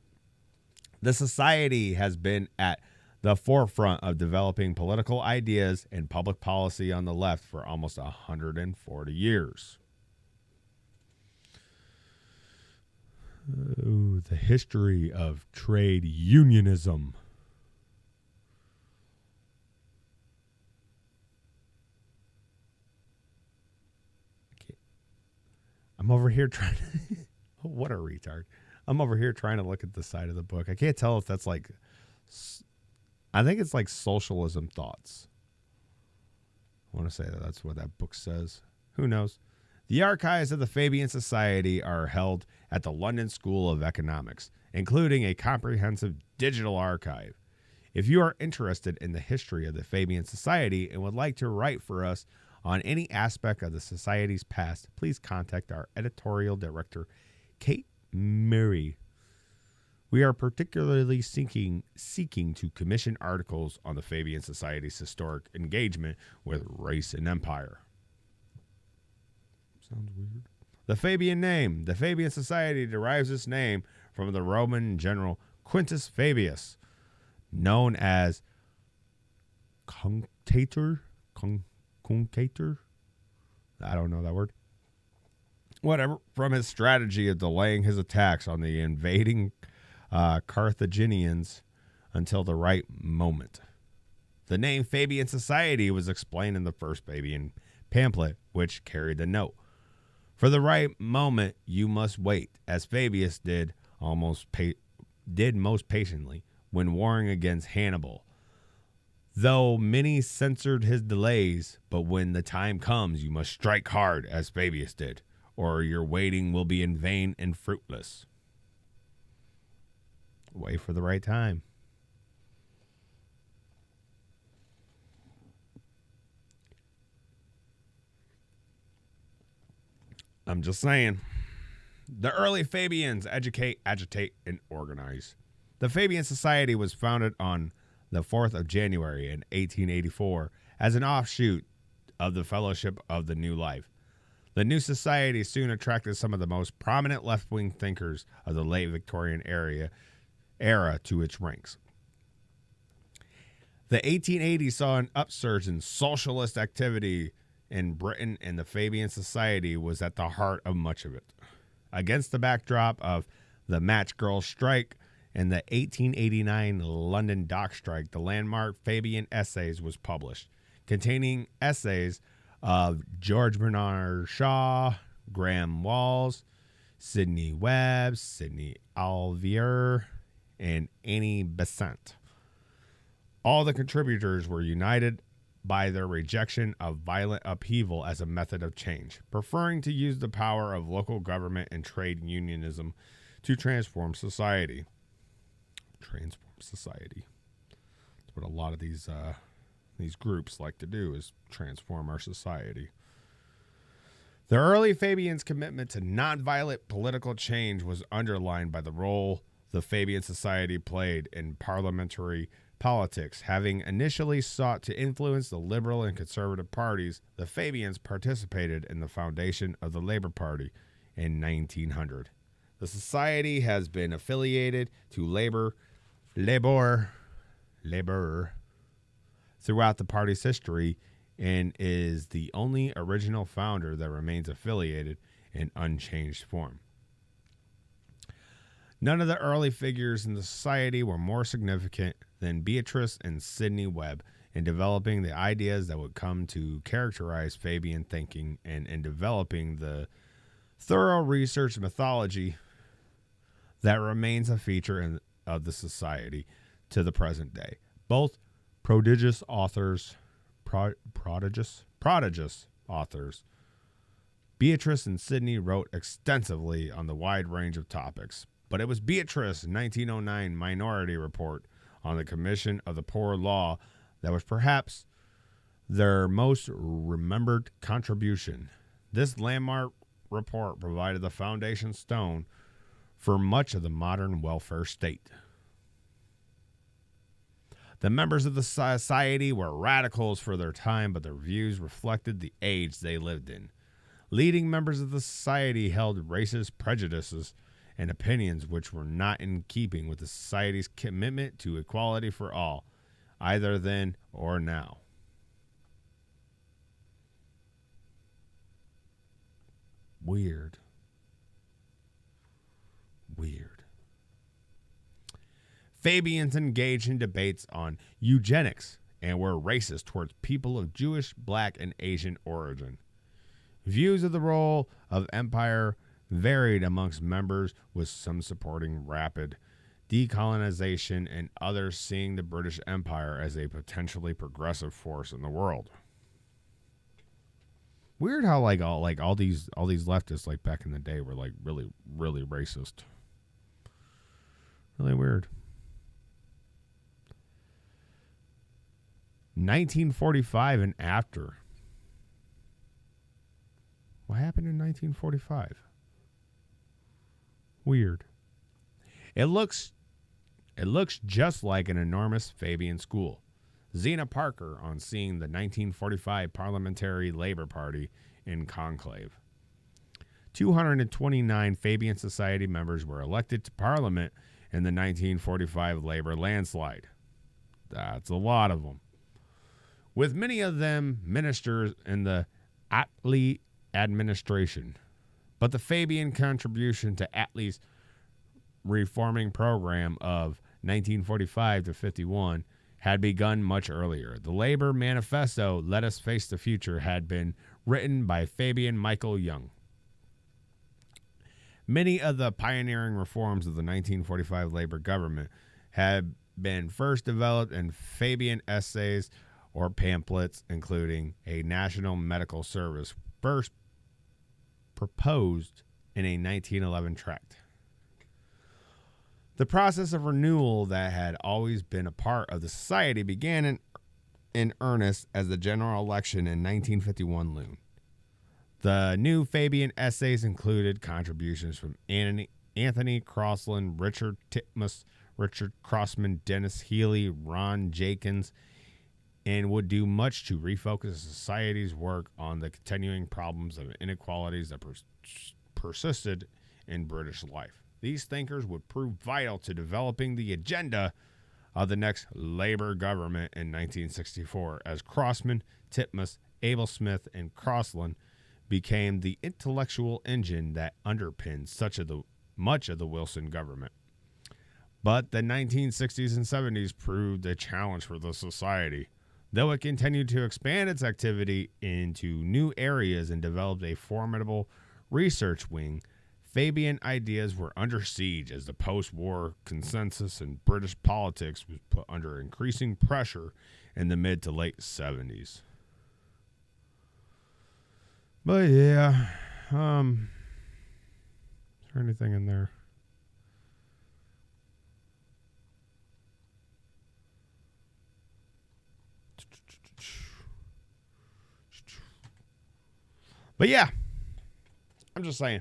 The society has been at the forefront of developing political ideas and public policy on the left for almost 140 years. Oh, the history of trade unionism. I'm over here trying to... What a retard. I'm over here trying to look at the side of the book. I can't tell if that's like... I think it's like socialism thoughts. I want to say that that's what that book says. Who knows? The archives of the Fabian Society are held at the London School of Economics, including a comprehensive digital archive. If you are interested in the history of the Fabian Society and would like to write for us on any aspect of the Society's past, please contact our editorial director, Kate Murray. We are particularly seeking to commission articles on the Fabian Society's historic engagement with race and empire. Sounds weird. The Fabian name. The Fabian Society derives its name from the Roman general Quintus Fabius, known as Cunctator. I don't know that word. Whatever. From his strategy of delaying his attacks on the invading Carthaginians until the right moment. The name Fabian Society was explained in the first Fabian pamphlet, which carried the note, "For the right moment you must wait," as Fabius did most patiently when warring against Hannibal. Though many censored his delays, but when the time comes you must strike hard, as Fabius did, or your waiting will be in vain and fruitless. Wait for the right time. I'm just saying. The early Fabians educate, agitate, and organize. The Fabian Society was founded on the 4th of January in 1884 as an offshoot of the Fellowship of the New Life. The new society soon attracted some of the most prominent left-wing thinkers of the late Victorian era to its ranks. The 1880s saw an upsurge in socialist activity in Britain and the Fabian Society was at the heart of much of it. Against the backdrop of the Match Girl strike and the 1889 London dock strike, the landmark Fabian Essays was published, containing essays of George Bernard Shaw, Graham Walls, Sidney Webb, Sidney Alvear, and Annie Besant. All the contributors were united by their rejection of violent upheaval as a method of change, preferring to use the power of local government and trade unionism to transform society. Transform society. That's what a lot of these groups like to do, is transform our society. The early Fabians' commitment to nonviolent political change was underlined by the role the Fabian Society played in parliamentary politics. Having initially sought to influence the liberal and conservative parties, the Fabians participated in the foundation of the Labor Party in 1900. The society has been affiliated to Labor throughout the party's history and is the only original founder that remains affiliated in unchanged form. None of the early figures in the society were more significant than Beatrice and Sidney Webb in developing the ideas that would come to characterize Fabian thinking and in developing the thorough research methodology that remains a feature of the society to the present day. Both prodigious authors, Beatrice and Sidney wrote extensively on the wide range of topics, but it was Beatrice's 1909 Minority Report on the Commission of the Poor Law that was perhaps their most remembered contribution. This landmark report provided the foundation stone for much of the modern welfare state. The members of the society were radicals for their time, but their views reflected the age they lived in. Leading members of the society held racist prejudices and opinions which were not in keeping with the society's commitment to equality for all, either then or now. Weird. Fabians engaged in debates on eugenics and were racist towards people of Jewish, black, and Asian origin. Views of the role of empire varied amongst members, with some supporting rapid decolonization and others seeing the British Empire as a potentially progressive force in the world. Weird how all these leftists like back in the day were like really racist. Really weird. 1945 and after. What happened in 1945? Weird. It looks just like an enormous Fabian school. Zena Parker on seeing the 1945 Parliamentary Labor Party in conclave. 229 Fabian Society members were elected to Parliament in the 1945 Labor landslide. That's a lot of them. With many of them ministers in the Attlee administration. But the Fabian contribution to Attlee's reforming program of 1945 to 51 had begun much earlier. The Labor Manifesto, Let Us Face the Future, had been written by Fabian Michael Young. Many of the pioneering reforms of the 1945 Labor government had been first developed in Fabian essays or pamphlets, including a national medical service, first proposed in a 1911 tract. The process of renewal that had always been a part of the society began in earnest as the general election in 1951 loomed. The new Fabian essays included contributions from Anthony Crosland, Richard Titmus, Richard Crossman, Dennis Healy, Ron Jenkins, and would do much to refocus society's work on the continuing problems of inequalities that persisted in British life. These thinkers would prove vital to developing the agenda of the next Labour government in 1964, as Crossman, Titmus, Abel Smith, and Crossland became the intellectual engine that underpinned much of the Wilson government. But the 1960s and 70s proved a challenge for the society, though it continued to expand its activity into new areas and developed a formidable research wing. Fabian ideas were under siege as the post-war consensus in British politics was put under increasing pressure in the mid to late 70s. But yeah, is there anything in there? But yeah, I'm just saying.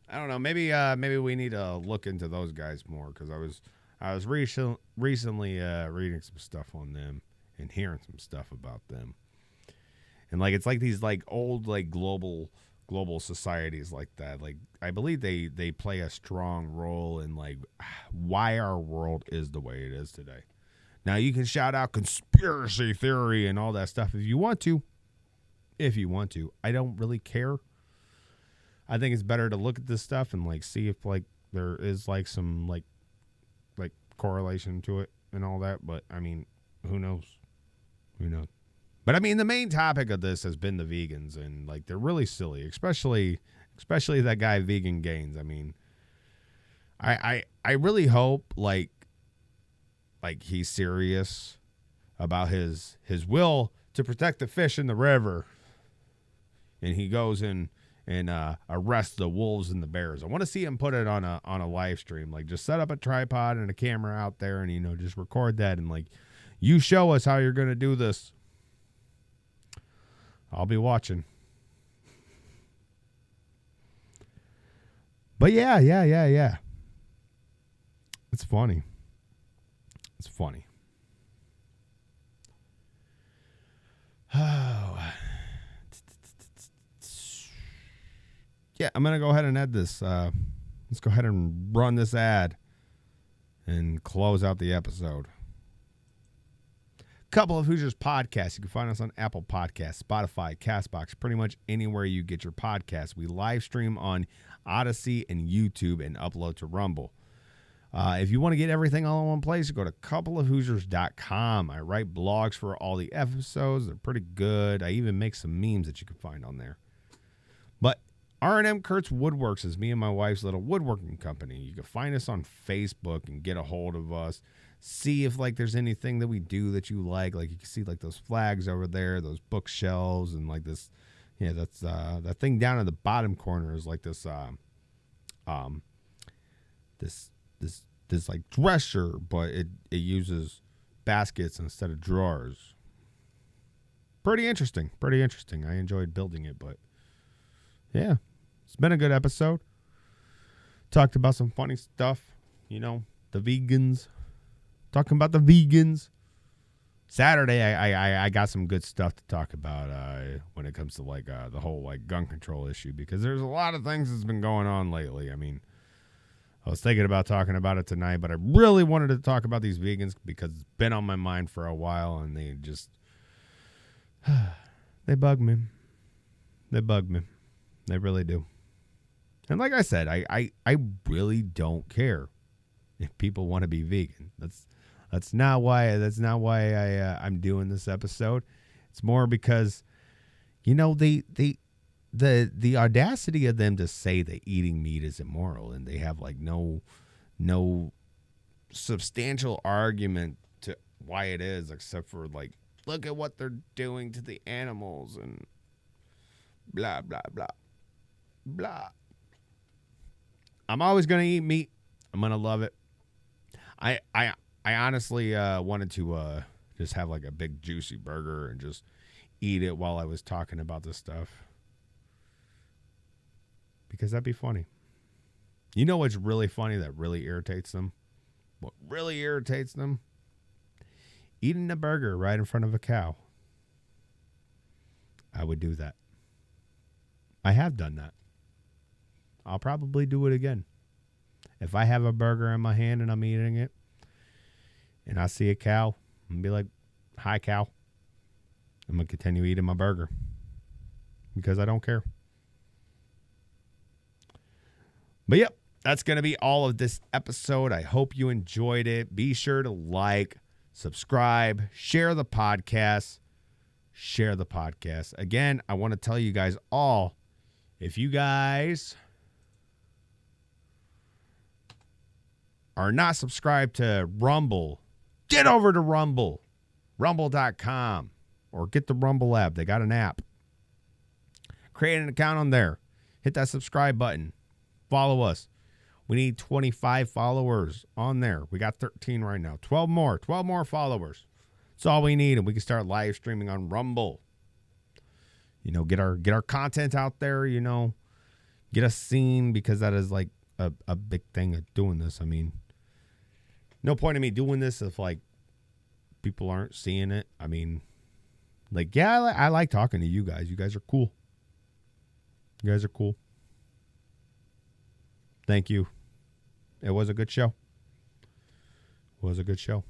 I don't know. Maybe we need to look into those guys more, because I was recently reading some stuff on them and hearing some stuff about them. And like it's like these like old like global societies like that. Like I believe they play a strong role in like why our world is the way it is today. Now you can shout out conspiracy theory and all that stuff if you want to. I don't really care. I think it's better to look at this stuff and like see if like there is like some like correlation to it and all that. But I mean, who knows? But I mean, the main topic of this has been the vegans, and like they're really silly, especially that guy Vegan Gains. I mean, I really hope like he's serious about his will to protect the fish in the river, and he goes in and arrest the wolves and the bears. I want to see him put it on a live stream. Like just set up a tripod and a camera out there, and just record that, and like you show us how you're gonna do this. I'll be watching. But yeah. It's funny. Oh. Yeah, I'm going to go ahead and add this. Let's go ahead and run this ad and close out the episode. Couple of Hoosiers podcasts. You can find us on Apple Podcasts, Spotify, CastBox, pretty much anywhere you get your podcasts. We live stream on Odysee and YouTube and upload to Rumble. If you want to get everything all in one place, go to coupleofhoosiers.com. I write blogs for all the episodes. They're pretty good. I even make some memes that you can find on there. But R&M Kurtz Woodworks is me and my wife's little woodworking company. You can find us on Facebook and get a hold of us. See if like there's anything that we do that you like. Like you can see like those flags over there, those bookshelves, and like this. Yeah, that's that thing down in the bottom corner is like this this like dresser, but it uses baskets instead of drawers. Pretty interesting. I enjoyed building it, but yeah, it's been a good episode. Talked about some funny stuff, the vegans. Talking about the vegans. Saturday, I got some good stuff to talk about when it comes to like the whole like gun control issue, because there's a lot of things that's been going on lately. I mean, I was thinking about talking about it tonight, but I really wanted to talk about these vegans because it's been on my mind for a while, and they just they bug me. They really do. And like I said, I really don't care if people want to be vegan. That's not why I'm doing this episode. It's more because, the audacity of them to say that eating meat is immoral, and they have like no substantial argument to why it is, except for like, look at what they're doing to the animals and blah blah blah blah. I'm always gonna eat meat. I'm gonna love it. I honestly wanted to just have like a big juicy burger and just eat it while I was talking about this stuff, because that'd be funny. You know what's really funny that really irritates them? What really irritates them? Eating a burger right in front of a cow. I would do that. I have done that. I'll probably do it again. If I have a burger in my hand and I'm eating it, and I see a cow, and be like, "Hi, cow," I'm going to continue eating my burger because I don't care. But yep, that's going to be all of this episode. I hope you enjoyed it. Be sure to like, subscribe, share the podcast. Share the podcast. Again, I want to tell you guys all, if you guys are not subscribed to Rumble, get over to Rumble, rumble.com, or get the Rumble app. They got an app. Create an account on there. Hit that subscribe button. Follow us. We need 25 followers on there. We got 13 right now. 12 more followers. That's all we need, and we can start live streaming on Rumble. You know, get our content out there, you know, get us seen, because that is like a big thing of doing this. I mean, no point in me doing this if like people aren't seeing it. I mean, like, yeah, I like talking to you guys. You guys are cool. You guys are cool. Thank you. It was a good show. It was a good show.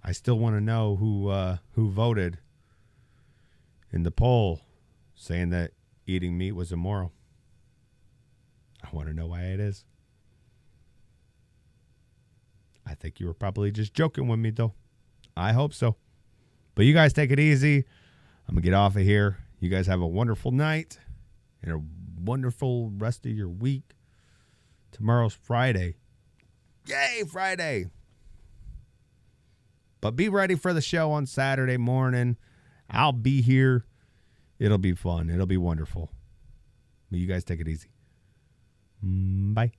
I still want to know who voted in the poll saying that eating meat was immoral. I want to know why it is. I think you were probably just joking with me, though. I hope so. But you guys take it easy. I'm going to get off of here. You guys have a wonderful night and a wonderful rest of your week. Tomorrow's Friday. Yay, Friday. But be ready for the show on Saturday morning. I'll be here. It'll be fun. It'll be wonderful. But you guys take it easy. Bye.